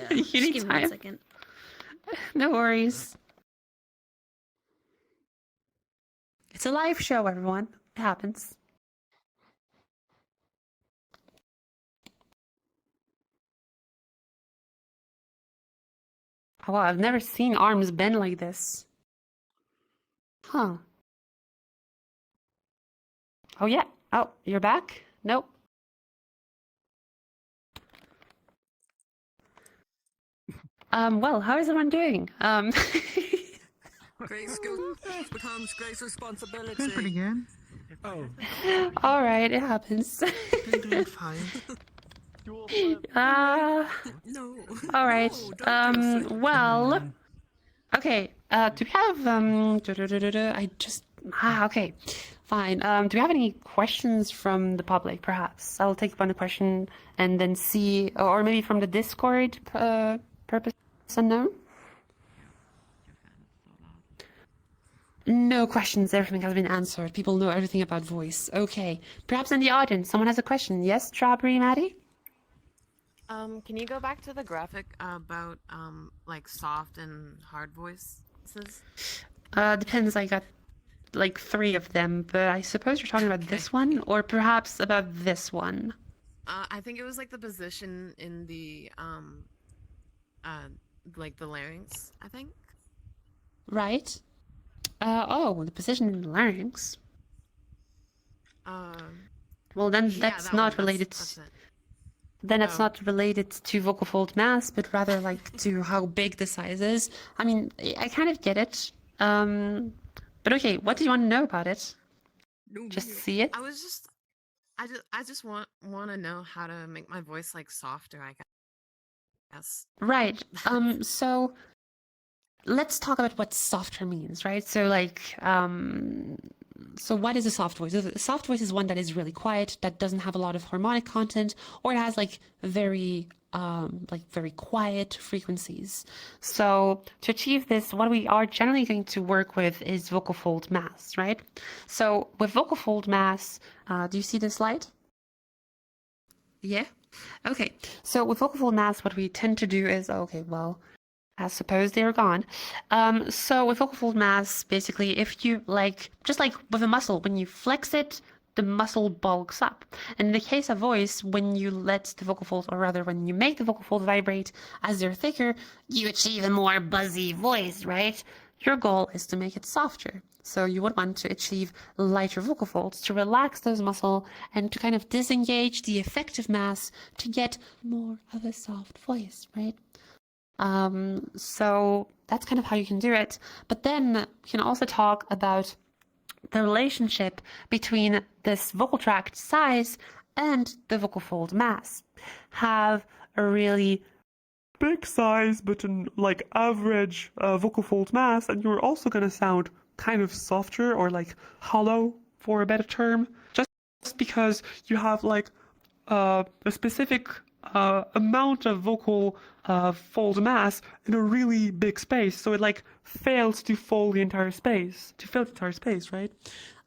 You Just need give me time. 1 second. No worries. It's a live show, everyone. It happens. Oh, wow, I've never seen arms bend like this. Huh. Oh, yeah. Oh, you're back? Nope. Well, how is everyone doing? Great skill becomes great responsibility. Doing pretty good. Oh. All right, it happens. Doing fine. No. All right. No, Well. Okay. Do we have okay. Fine. Do we have any questions from the public? Perhaps I'll take one question and then see, or maybe from the Discord. Purpose unknown. No questions. Everything has been answered. People know everything about voice. Okay. Perhaps in the audience, someone has a question. Yes, Strawberry Maddie? Can you go back to the graphic about like soft and hard voices? Depends. I got like 3 of them, but I suppose you're talking about this one, or perhaps about this one. I think it was like the position in the like the larynx, I think. Right. Oh, the position in the larynx. Well, then that's not related. Then it's not related to vocal fold mass, but rather like to how big the size is. I mean, I kind of get it. But okay, what do you want to know about it? Just see it. I just want to know how to make my voice like softer, I guess. Right. So let's talk about what softer means, right? So like, so what is a soft voice? A soft voice is one that is really quiet, that doesn't have a lot of harmonic content, or it has like very quiet frequencies. So to achieve this, what we are generally going to work with is vocal fold mass, right? So with vocal fold mass, do you see this slide? Yeah? Okay. So with vocal fold mass, what we tend to do is, okay, well, I suppose they're gone. So with vocal fold mass, basically, if you like, just like with a muscle, when you flex it, the muscle bulks up. And in the case of voice, when you let the vocal folds, or rather when you make the vocal folds vibrate as they're thicker, you achieve a more buzzy voice, right? Your goal is to make it softer. So you would want to achieve lighter vocal folds to relax those muscles and to kind of disengage the effective mass to get more of a soft voice, right? So that's kind of how you can do it. But then you can also talk about the relationship between this vocal tract size and the vocal fold mass. Have a really big size but an like average vocal fold mass, and you're also going to sound kind of softer or like hollow, for a better term, just because you have like a specific amount of vocal fold mass in a really big space, so it like fails to fill the entire space, right?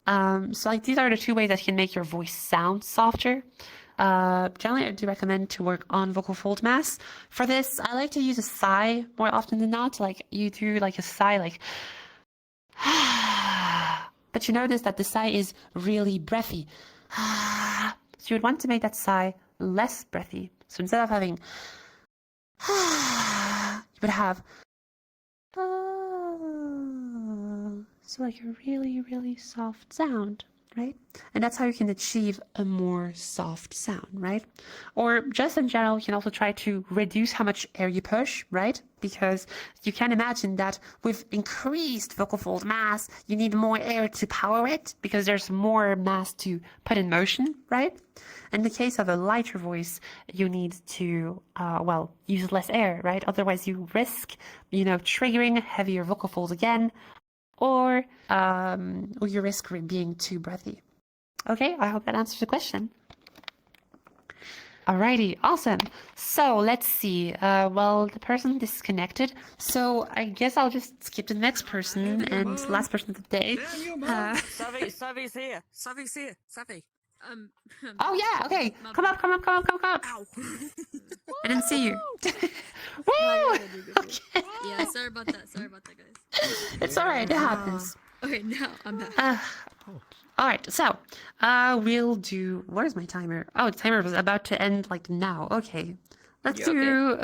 So like these are the two ways that can make your voice sound softer. Generally, I do recommend to work on vocal fold mass. For this, I like to use a sigh more often than not. Like you do like a sigh, like but you notice that the sigh is really breathy. So you would want to make that sigh less breathy. So instead of having you would have so like a really, really soft sound, right? And that's how you can achieve a more soft sound, right? Or just in general, you can also try to reduce how much air you push, right? Because you can imagine that with increased vocal fold mass, you need more air to power it because there's more mass to put in motion, right? In the case of a lighter voice, you need to, use less air, right? Otherwise you risk, triggering heavier vocal folds again, or you risk being too breathy. Okay, I hope that answers the question. Alrighty, awesome. So let's see. The person disconnected. So I guess I'll just skip to the next person and last person of the day. Savvy's here. Savvy's here. Savvy. Oh yeah, okay. Come up. Ow. I didn't see you. No, Woo! okay. Yeah, sorry about that, guys. It's alright, it happens. Okay, now I'm back. Alright, so we'll do, where's my timer? Oh, the timer was about to end like now. Okay. Let's do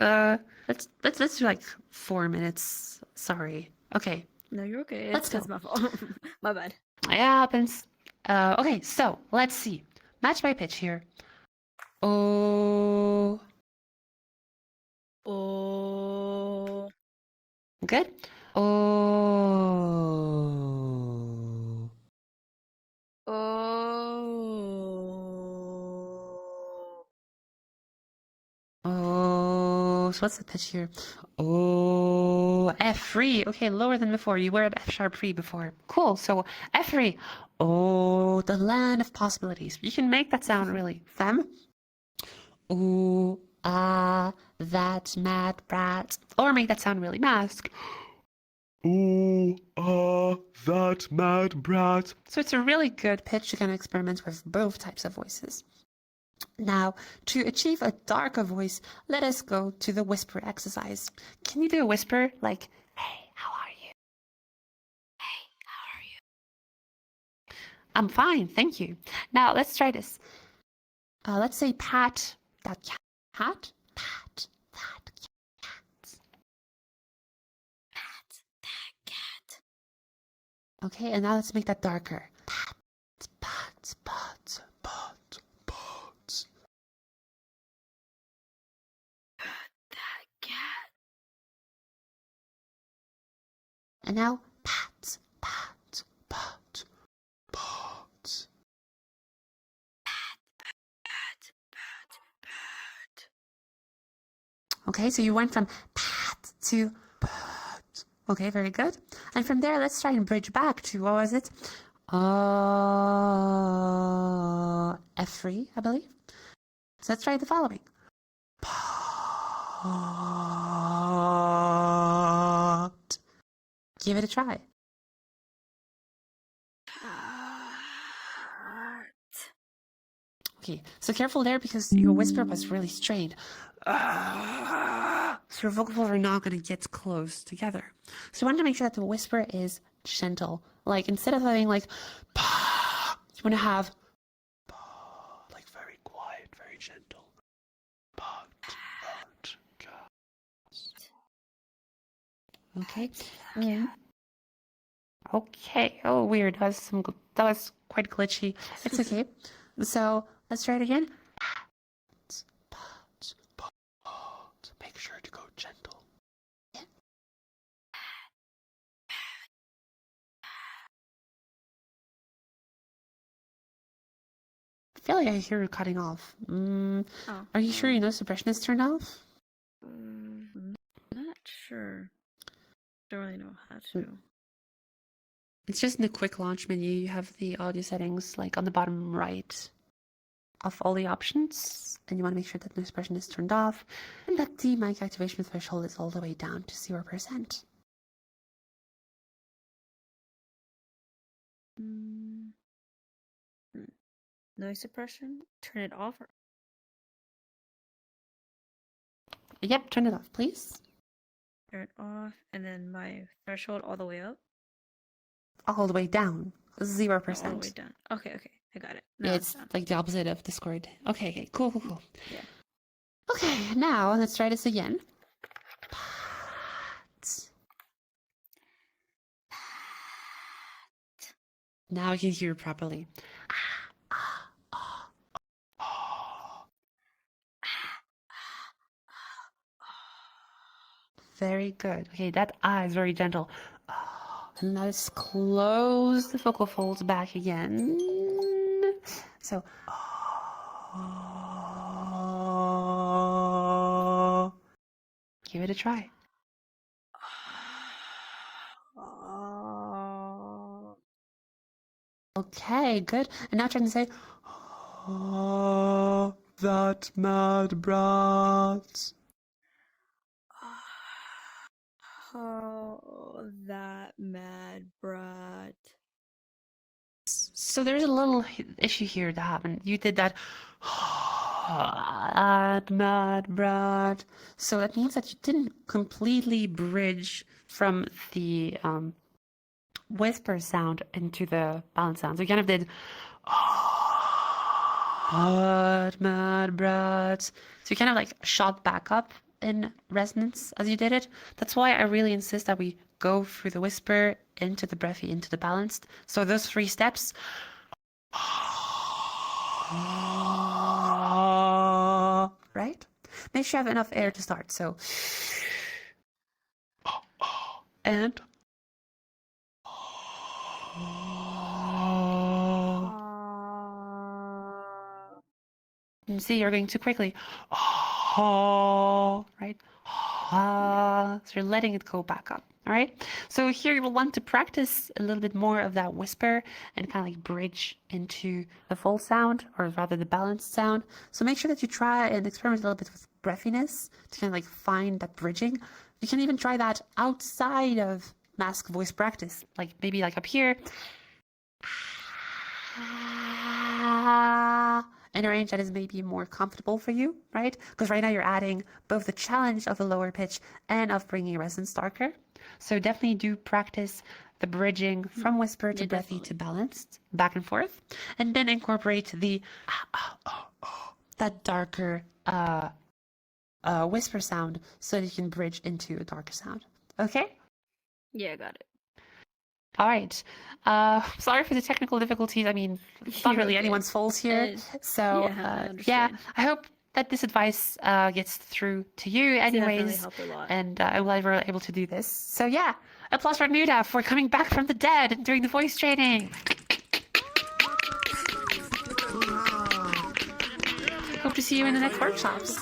let's do like 4 minutes. Sorry. Okay. No, you're okay. Let's It's my fault. My bad. It happens. Okay, so let's see. Match my pitch here. Oh. Good. Oh. Oh. So what's the pitch here? Oh. F3. Okay, lower than before. You were at F sharp 3 before. Cool. So F3. Oh, the land of possibilities. You can make that sound really femme. Ooh, ah, that mad brat. Or make that sound really masked. Ooh, ah, that mad brat. So it's a really good pitch to kind of experiment with both types of voices. Now, to achieve a darker voice, let us go to the whisper exercise. Can you do a whisper like, hey, how are you? Hey, how are you? I'm fine, thank you. Now, let's try this. Let's say pat that cat. Pat that cat. Pat that cat. Okay, and now let's make that darker. Pat. That cat. And now pat. Okay, so you went from pat to pat. Okay, very good. And from there, let's try and bridge back to, what was it? F3, I believe. So let's try the following. Pat. Give it a try. Okay, so careful there because your whisper was really strained. So your vocal folds are not going to get close together. So you want to make sure that the whisper is gentle. Like instead of having like, you want to have Okay. Okay. Oh, weird. That was quite glitchy. It's okay. So let's try it again. Make sure to go gentle. I feel like I hear you cutting off. Are you sure you know suppression is turned off? Not sure. Don't really know how to. It's just in the quick launch menu. You have the audio settings like on the bottom right of all the options, and you want to make sure that no suppression is turned off and that the mic activation threshold is all the way down to 0%. Noise suppression? Turn it off? Yep, turn it off, please. Turn it off, and then my threshold all the way up? All the way down, 0%. No, all the way down. Okay, I got it. Yeah, it's like the opposite of Discord. Okay, cool. Yeah. Okay, now let's try this again. Now I can hear properly. Very good. Okay, that is very gentle. And let's close the vocal folds back again. So. Give it a try. Okay, good. And now try to say, oh, that mad brat. Oh, that mad brat. So there's a little issue here that happened. You did that, that mad brat. So that means that you didn't completely bridge from the whisper sound into the balance sound. So you kind of did, mad brat. So you kind of like shot back up in resonance as you did it. That's why I really insist that we go through the whisper into the breathy, into the balanced. So those 3 steps. Right? Make sure you have enough air to start. So, and see, you're going too quickly. Right? So you're letting it go back up. All right. So here you will want to practice a little bit more of that whisper and kind of like bridge into the full sound, or rather the balanced sound. So make sure that you try and experiment a little bit with breathiness to kind of like find that bridging. You can even try that outside of mask voice practice, like maybe like up here. In a range that is maybe more comfortable for you, right? Because right now you're adding both the challenge of the lower pitch and of bringing resonance darker. So definitely do practice the bridging from whisper to breathy to balanced, back and forth, and then incorporate the that darker whisper sound so that you can bridge into a darker sound. Okay? Yeah, I got it. All right. Sorry for the technical difficulties. I mean, it's not really anyone's fault here. So, yeah, I hope that this advice gets through to you anyways. Helped a lot. And I'm glad we're able to do this. So, yeah, applause for Nuda for coming back from the dead and doing the voice training. Hope to see you in the next workshops.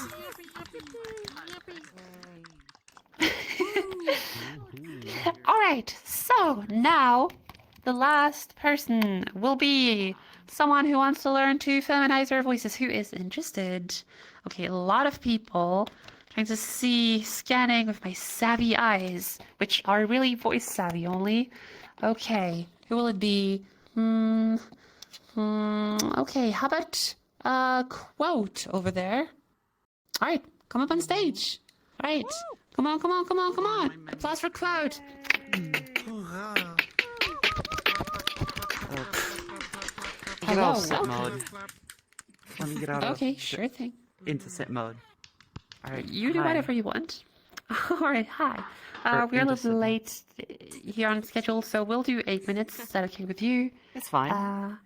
All right, so now the last person will be someone who wants to learn to feminize their voices, who is interested. Okay, a lot of people trying to see, scanning with my savvy eyes, which are really voice savvy only. Okay, who will it be? Okay, how about Quote over there? All right, come up on stage. All right, come on. Applause for Quote. Get out of sit mode. Let me get out of Okay, sure thing. into sit mode. All right. You do whatever you want. All right, hi. We're a little late here on schedule, so we'll do 8 minutes. Is that okay with you? It's fine. All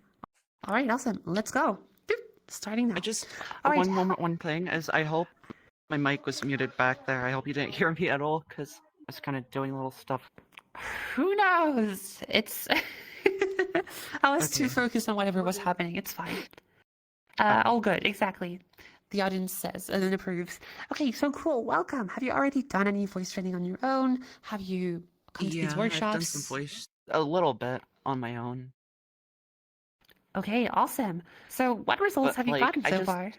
right, awesome. Let's go. Boop. Starting now. I just All right. one thing is I hope my mic was muted back there. I hope you didn't hear me at all because I was kind of doing little stuff. Who knows? It's. I was too Okay. focused on whatever was happening. It's fine. All good. Exactly. The audience says and then approves. Okay, so cool. Welcome. Have you already done any voice training on your own? Have you come to these workshops? I've done some voice a little bit on my own. Okay, awesome. So what results have you gotten so far?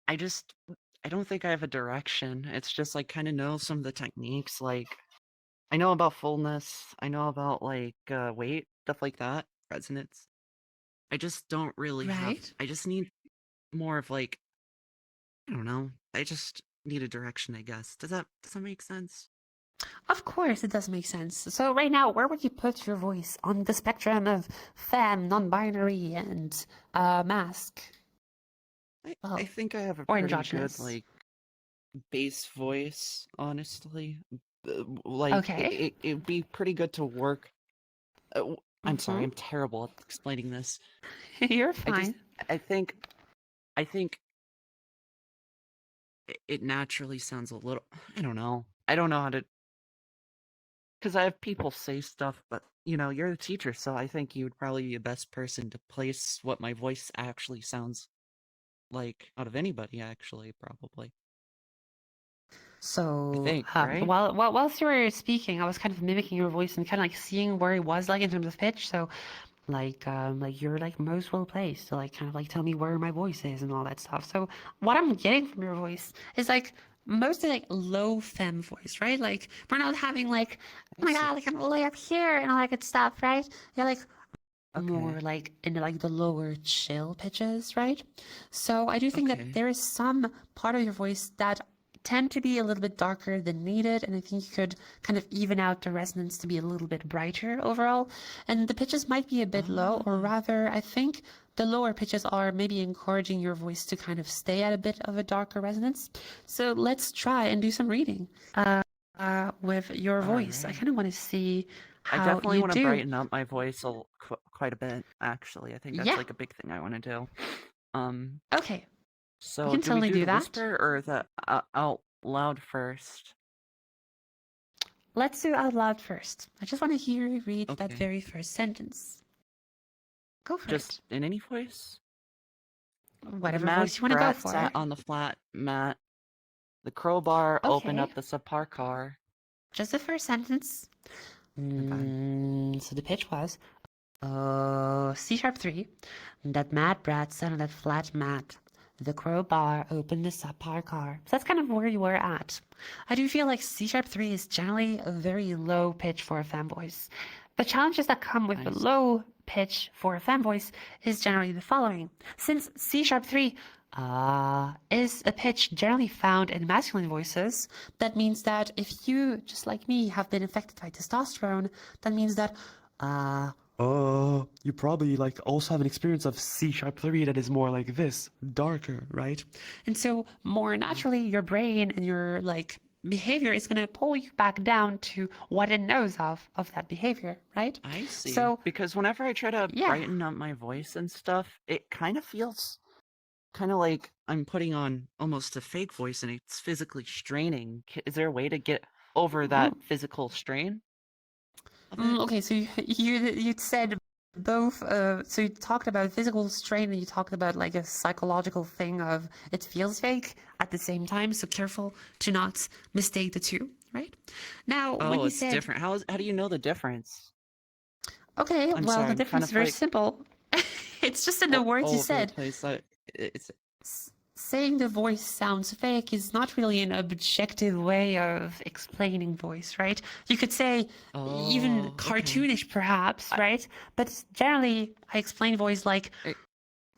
I don't think I have a direction. It's just like kind of know some of the techniques. Like I know about fullness. I know about like weight, stuff like that, resonance. I just don't really have. I just need more of like, I don't know. I just need a direction, I guess. Does that make sense? Of course, it does make sense. So right now, where would you put your voice on the spectrum of femme, non-binary, and mask? I think I have a pretty good like bass voice, honestly. Like it'd be pretty good to work. I'm sorry, I'm terrible at explaining this. You're fine. I think it naturally sounds a little. I don't know how to. Because I have people say stuff, but you know, you're the teacher, so I think you would probably be the best person to place what my voice actually sounds like out of anybody, actually, probably. So, I think, right? whilst you were speaking, I was kind of mimicking your voice and kind of like seeing where it was like in terms of pitch. So, like you're like most well placed to like kind of like tell me where my voice is and all that stuff. So, what I'm getting from your voice is like mostly like low femme voice, right? Like we're not having like, oh my god, like I'm way up here and all that good stuff, right? You're like more like into like the lower chill pitches, right? So I do think that there is some part of your voice that tend to be a little bit darker than needed, and I think you could kind of even out the resonance to be a little bit brighter overall. And the pitches might be a bit low, or rather, I think the lower pitches are maybe encouraging your voice to kind of stay at a bit of a darker resonance. So let's try and do some reading with your voice. I kind of want to see how I definitely want to do. brighten up my voice quite a bit, actually. I think that's like a big thing I want to do. Okay. So we can totally do do the that. whisper or the out loud first? Let's do out loud first. I just want to hear you read that very first sentence. Go for it. Just in any voice? Whatever voice you want to go for. Sat on the flat mat. The crowbar opened up the subpar car. Just the first sentence. So the pitch was, C#3. That mad brat sat on that flat mat. The crowbar opened the subpar car. So that's kind of where you were at. I do feel like C#3 is generally a very low pitch for a femme voice. The challenges that come with the low pitch for a femme voice is generally the following. Since C#3 is a pitch generally found in masculine voices, that means that if you, just like me, have been affected by testosterone, that means that you probably like also have an experience of C#3 that is more like this, darker, right? And so more naturally, your brain and your like behavior is going to pull you back down to what it knows of that behavior, right? I see. So because whenever I try to brighten up my voice and stuff, it kind of feels kind of like I'm putting on almost a fake voice and it's physically straining. Is there a way to get over that physical strain? Okay, so you said both. So you talked about physical strain and you talked about like a psychological thing of it feels fake at the same time. So careful to not mistake the two, right? Now, when you it's different. How do you know the difference? Okay, Sorry, the difference is very simple. It's just in the words you said. Saying the voice sounds fake is not really an objective way of explaining voice, right? You could say even cartoonish, perhaps, right? But generally, I explain voice like,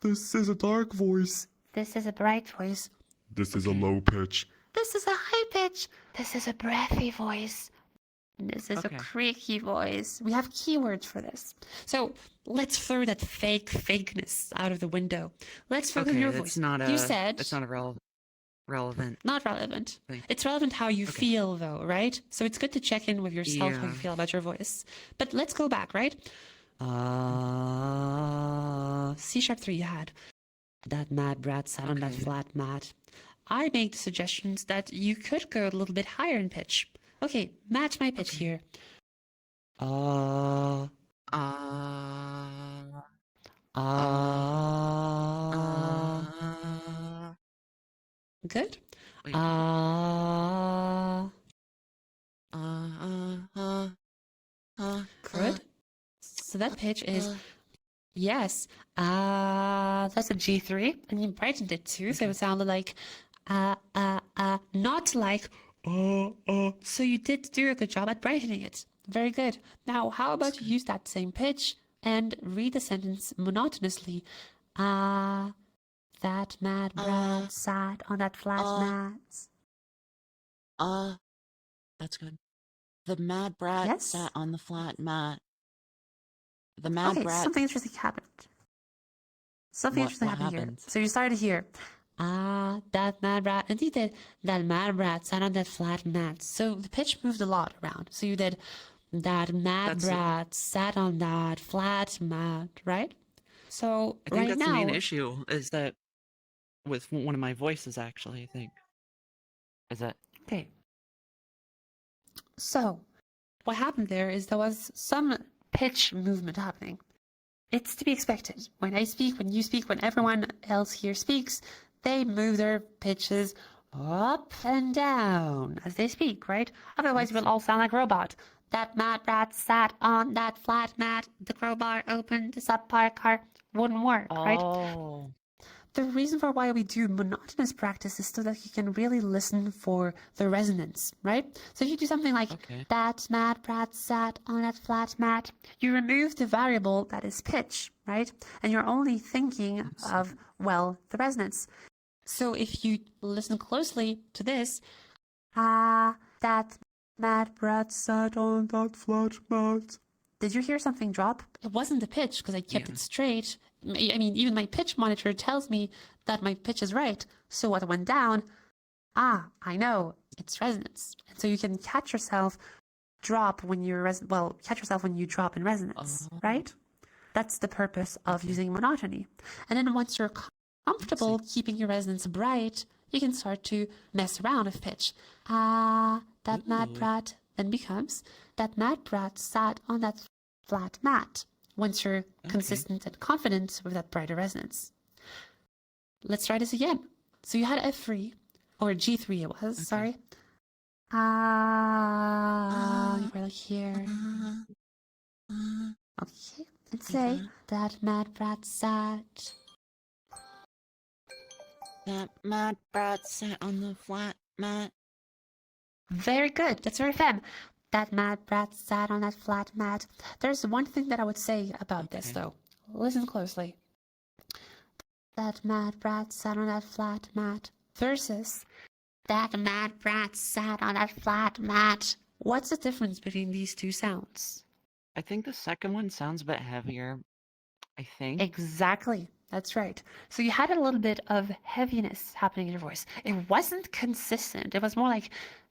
this is a dark voice. This is a bright voice. This is a low pitch. This is a high pitch. This is a breathy voice. This is a creaky voice. We have keywords for this. So let's throw that fakeness out of the window. Let's focus on your voice. You said it's not a relevant. relevant. Not relevant. Thing. It's relevant how you Okay. feel, though, right? So it's good to check in with yourself how you Yeah. feel about your voice. But let's go back, right? C#3 you had. That mad brat sat on that Okay. flat mat. I made suggestions that you could go a little bit higher in pitch. Okay, match my pitch Okay. here. Good. Wait. Good. So that pitch is yes. That's a G3, and you brightened it too, so it sounded like not like So you did do a good job at brightening it. Very good. Now, how about you use that same pitch and read the sentence monotonously? That mad brat sat on that flat mat. That's good. The mad brat sat on the flat mat. The mad brat. Something interesting happened. Something interesting happened here. So you started here. That mad brat. And you did that mad brat sat on that flat mat. So the pitch moved a lot around. So you did that mad brat sat on that flat mat, right? So I think right that's now, the main issue is that with one of my voices, actually, I think. Is that okay. So what happened there is there was some pitch movement happening. It's to be expected. When I speak, when you speak, when everyone else here speaks, they move their pitches up and down as they speak, right? Otherwise, we'll all sound like a robot. That mad rat sat on that flat mat. The crowbar opened the subpar car. Wouldn't work, right? Oh. The reason for why we do monotonous practice is so that you can really listen for the resonance, right? So if you do something like that mad brat sat on that flat mat, you remove the variable that is pitch, right? And you're only thinking of, well, the resonance. So if you listen closely to this, that mad brat sat on that flat mat. Did you hear something drop? It wasn't the pitch because I kept it straight. I mean, even my pitch monitor tells me that my pitch is right. So what went down? I know, it's resonance. And so you can catch yourself drop when you're catch yourself when you drop in resonance, right? That's the purpose of using monotony. And then once you're comfortable keeping your resonance bright, you can start to mess around with pitch. That mad brat then becomes that mad brat sat on that flat mat. Once you're consistent and confident with that brighter resonance. Let's try this again. So you had F3, or G3 it was, sorry. You were like here. Okay, and say, that mad brat sat. That mad brat sat on the flat mat. Very good, that's very femme. That mad brat sat on that flat mat. There's one thing that I would say about this, though. Listen closely. That mad brat sat on that flat mat versus that mad brat sat on that flat mat. What's the difference between these two sounds? I think the second one sounds a bit heavier. I think. Exactly. That's right. So you had a little bit of heaviness happening in your voice. It wasn't consistent. It was more like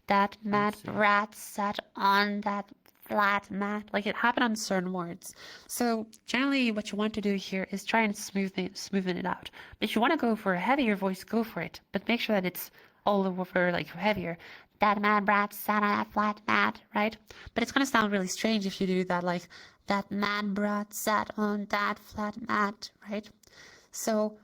that mad brat sat on that flat mat. Like it happened on certain words. So generally what you want to do here is try and smoothen it out. If you want to go for a heavier voice, go for it. But make sure that it's all over like heavier. That mad brat sat on that flat mat, right? But it's going to sound really strange if you do that, like that mad brat sat on that flat mat, right? So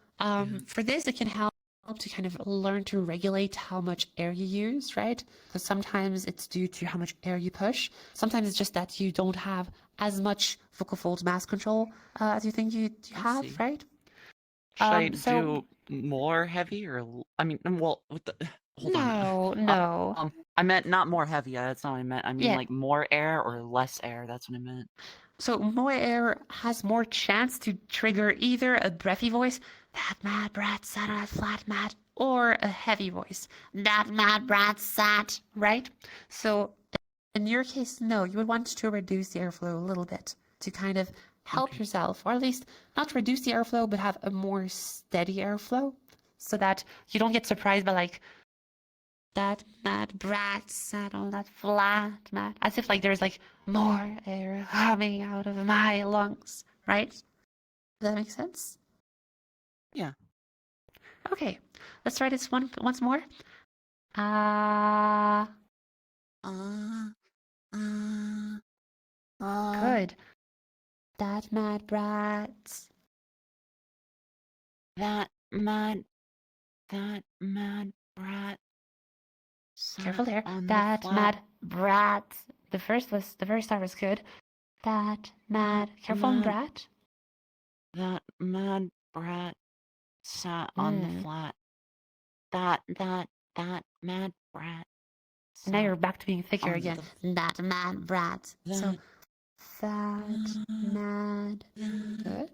for this, it can help to kind of learn to regulate how much air you use, right? Because sometimes it's due to how much air you push. Sometimes it's just that you don't have as much vocal fold mass control as you think you have, right? Should I do more heavy or, I mean, well, with the, hold on. No. I meant not more heavy, that's not what I meant. I mean Yeah. like more air or less air, that's what I meant. So more air has more chance to trigger either a breathy voice, that mad brat sat on that flat mat, or a heavy voice, that mad brat sat, right? So in your case, no, you would want to reduce the airflow a little bit to kind of help yourself, or at least not reduce the airflow, but have a more steady airflow so that you don't get surprised by like That mad brat sat on that flat mat. As if like there's like more air coming out of my lungs, right? Does that make sense? Yeah. Okay, let's try this once more. Ah. Good. That mad brat. That mad brat. Careful there. On That the flat. mad brat. The first part was good. That mad. Careful on brat. That mad brat sat on the flat. That mad brat. And now you're back to being thicker on again. That mad brat. So that mad. Good.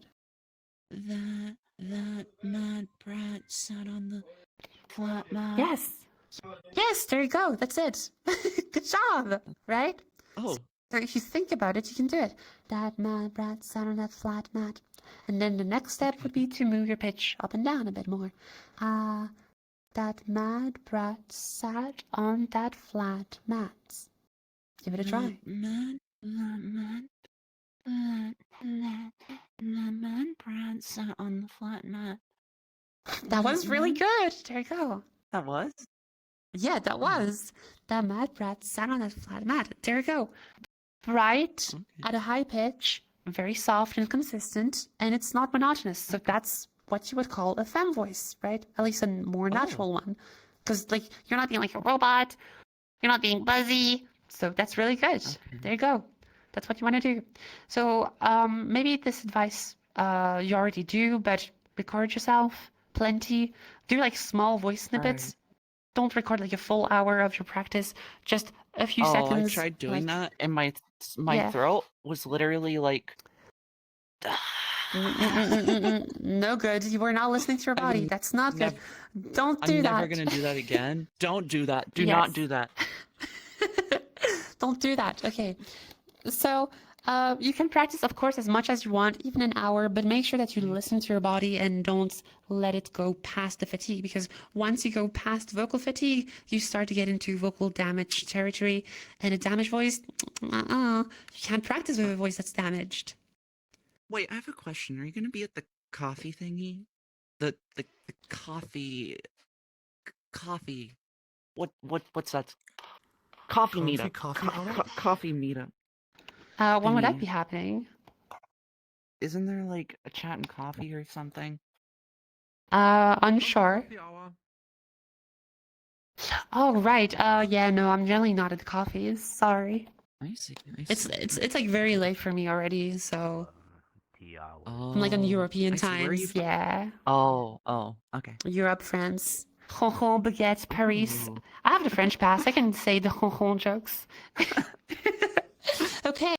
That mad brat sat on the flat mat. Yes. Yes, there you go. That's it. Good job. Right? Oh. So if you think about it, you can do it. That mad brat sat on that flat mat. And then the next step would be to move your pitch up and down a bit more. That mad brat sat on that flat mat. Give it a try. The mad brat sat on the flat mat. That was really good. There you go. That was? Yeah, that was. That mad brat sat on that flat mat. There you go. Bright at a high pitch, very soft and consistent, and it's not monotonous. So that's what you would call a femme voice, right? At least a more natural one. Because like you're not being like a robot, you're not being buzzy. So that's really good. There you go. That's what you want to do. So maybe this advice you already do, but record yourself plenty. Do like small voice snippets. Don't record like a full hour of your practice. Just a few seconds. I tried doing that, and my Yeah. throat was literally like. No good. You were not listening to your body. That's not good. Don't do that. I'm never gonna do that again. Don't do that. Do Yes. not do that. Don't do that. Okay. So you can practice, of course, as much as you want, even an hour, but make sure that you listen to your body and don't let it go past the fatigue. Because once you go past vocal fatigue, you start to get into vocal damage territory. And a damaged voice, you can't practice with a voice that's damaged. Wait, I have a question. Are you gonna be at the coffee thingy? The coffee. What's that? Coffee meetup. Coffee meetup. When would that be happening? Isn't there like a chat and coffee or something? Unsure. Oh, right. Yeah, no, I'm generally not at the coffees. Sorry. I see. It's like very late for me already, so I'm like on European times. Yeah. Oh, okay. Europe, France. Ronron, baguette, Paris. I have the French pass. I can say the ronron jokes. Okay.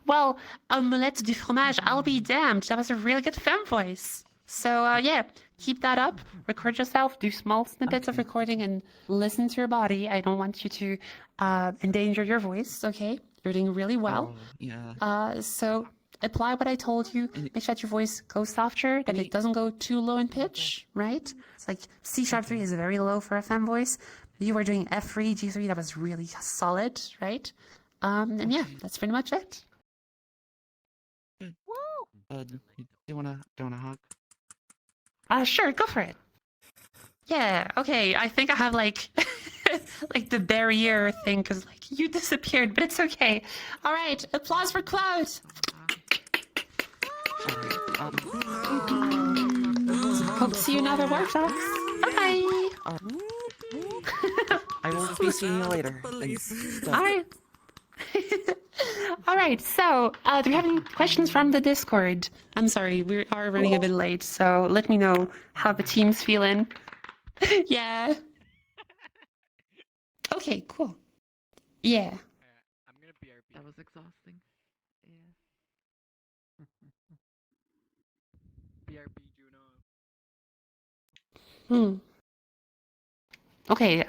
Well, omelette du fromage. I'll be damned. That was a really good femme voice. So yeah, keep that up. Record yourself. Do small snippets of recording and listen to your body. I don't want you to endanger your voice. Okay, you're doing really well. Yeah. So apply what I told you. Make sure that your voice goes softer, that it doesn't go too low in pitch, right? It's like C#3 is very low for a femme voice. You were doing F3, G3, that was really solid, right? And yeah, that's pretty much it. Good. Woo! Do you wanna hug? Sure, go for it. Yeah, okay, I think I have like like the barrier thing because like you disappeared, but it's okay. All right, applause for Cloud. Hope to see you in other workshops. Bye. I will be seeing you later. All right. All right. So, do we have any questions from the Discord? I'm sorry, we are running a bit late, so let me know how the team's feeling. Yeah. Okay. Cool. Yeah. I'm gonna BRB. That was exhausting. Yeah. BRB Juno. Okay,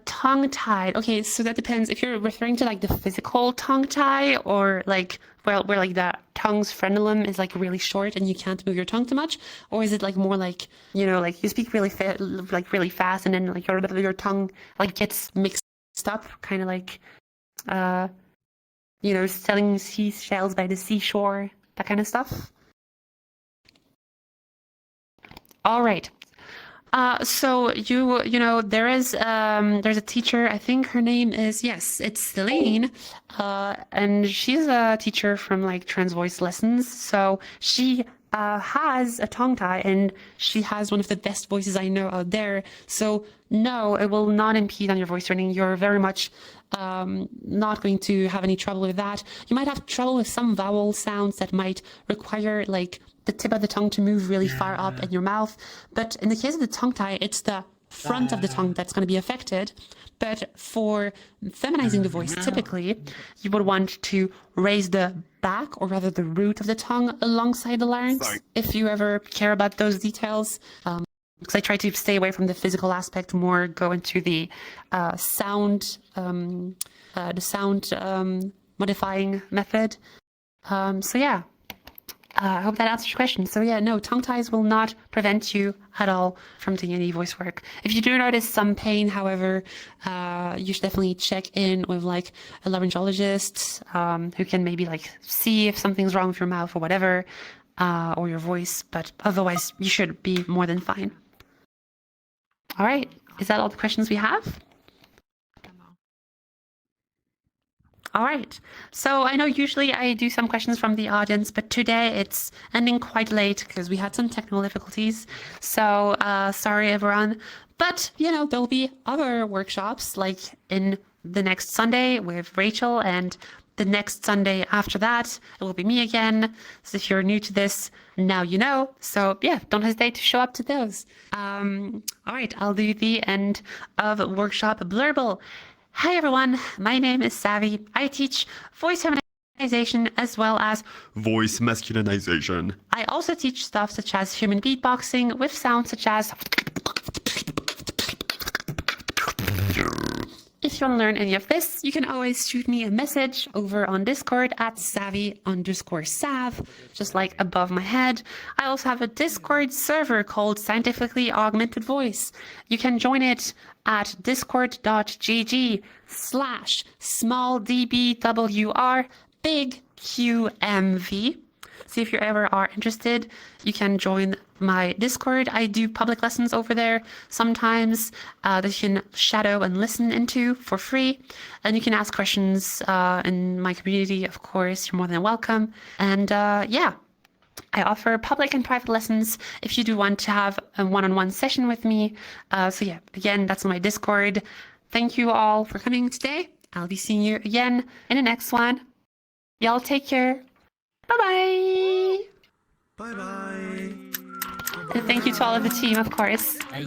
tongue-tied. Okay, so that depends if you're referring to like the physical tongue tie or like where like the tongue's frenulum is like really short and you can't move your tongue too much, or is it like more like, you know, like you speak really really fast and then like your tongue like gets mixed up, kind of like you know, selling seashells by the seashore, that kind of stuff. All right. So you know there's a teacher, I think her name is, yes, it's Celine, and she's a teacher from like trans voice lessons. So she has a tongue tie and she has one of the best voices I know out there. So no, it will not impede on your voice training. You're very much not going to have any trouble with that. You might have trouble with some vowel sounds that might require like the tip of the tongue to move really far up in your mouth. But in the case of the tongue tie, it's the front of the tongue that's going to be affected. But for feminizing the voice, typically, you would want to raise the back, or rather the root of the tongue alongside the larynx, if you ever care about those details. Because I try to stay away from the physical aspect, more go into the sound modifying method. So yeah. I hope that answers your question. So yeah, no, tongue ties will not prevent you at all from doing any voice work. If you do notice some pain, however, you should definitely check in with like a laryngologist who can maybe like see if something's wrong with your mouth or whatever, or your voice. But otherwise, you should be more than fine. All right, is that all the questions we have? All right. So I know usually I do some questions from the audience, but today it's ending quite late because we had some technical difficulties. So sorry, everyone. But, you know, there'll be other workshops like in the next Sunday with Rachel, and the next Sunday after that, it will be me again. So if you're new to this, now you know. So yeah, don't hesitate to show up to those. All right, I'll do the end of workshop blurble. Hi everyone, my name is Savvy. I teach voice feminization as well as voice masculinization. I also teach stuff such as human beatboxing with sounds such as. If you want to learn any of this, you can always shoot me a message over on Discord at savvy_sav, just like above my head. I also have a Discord server called Scientifically Augmented Voice. You can join it at discord.gg/smalldbwr_bigqmv. So if you ever are interested, you can join my Discord. I do public lessons over there sometimes that you can shadow and listen into for free. And you can ask questions in my community, of course. You're more than welcome. And yeah, I offer public and private lessons if you do want to have a one-on-one session with me. So yeah, again, that's my Discord. Thank you all for coming today. I'll be seeing you again in the next one. Y'all take care. Bye-bye. Bye bye. And thank you to all of the team, of course. Bye.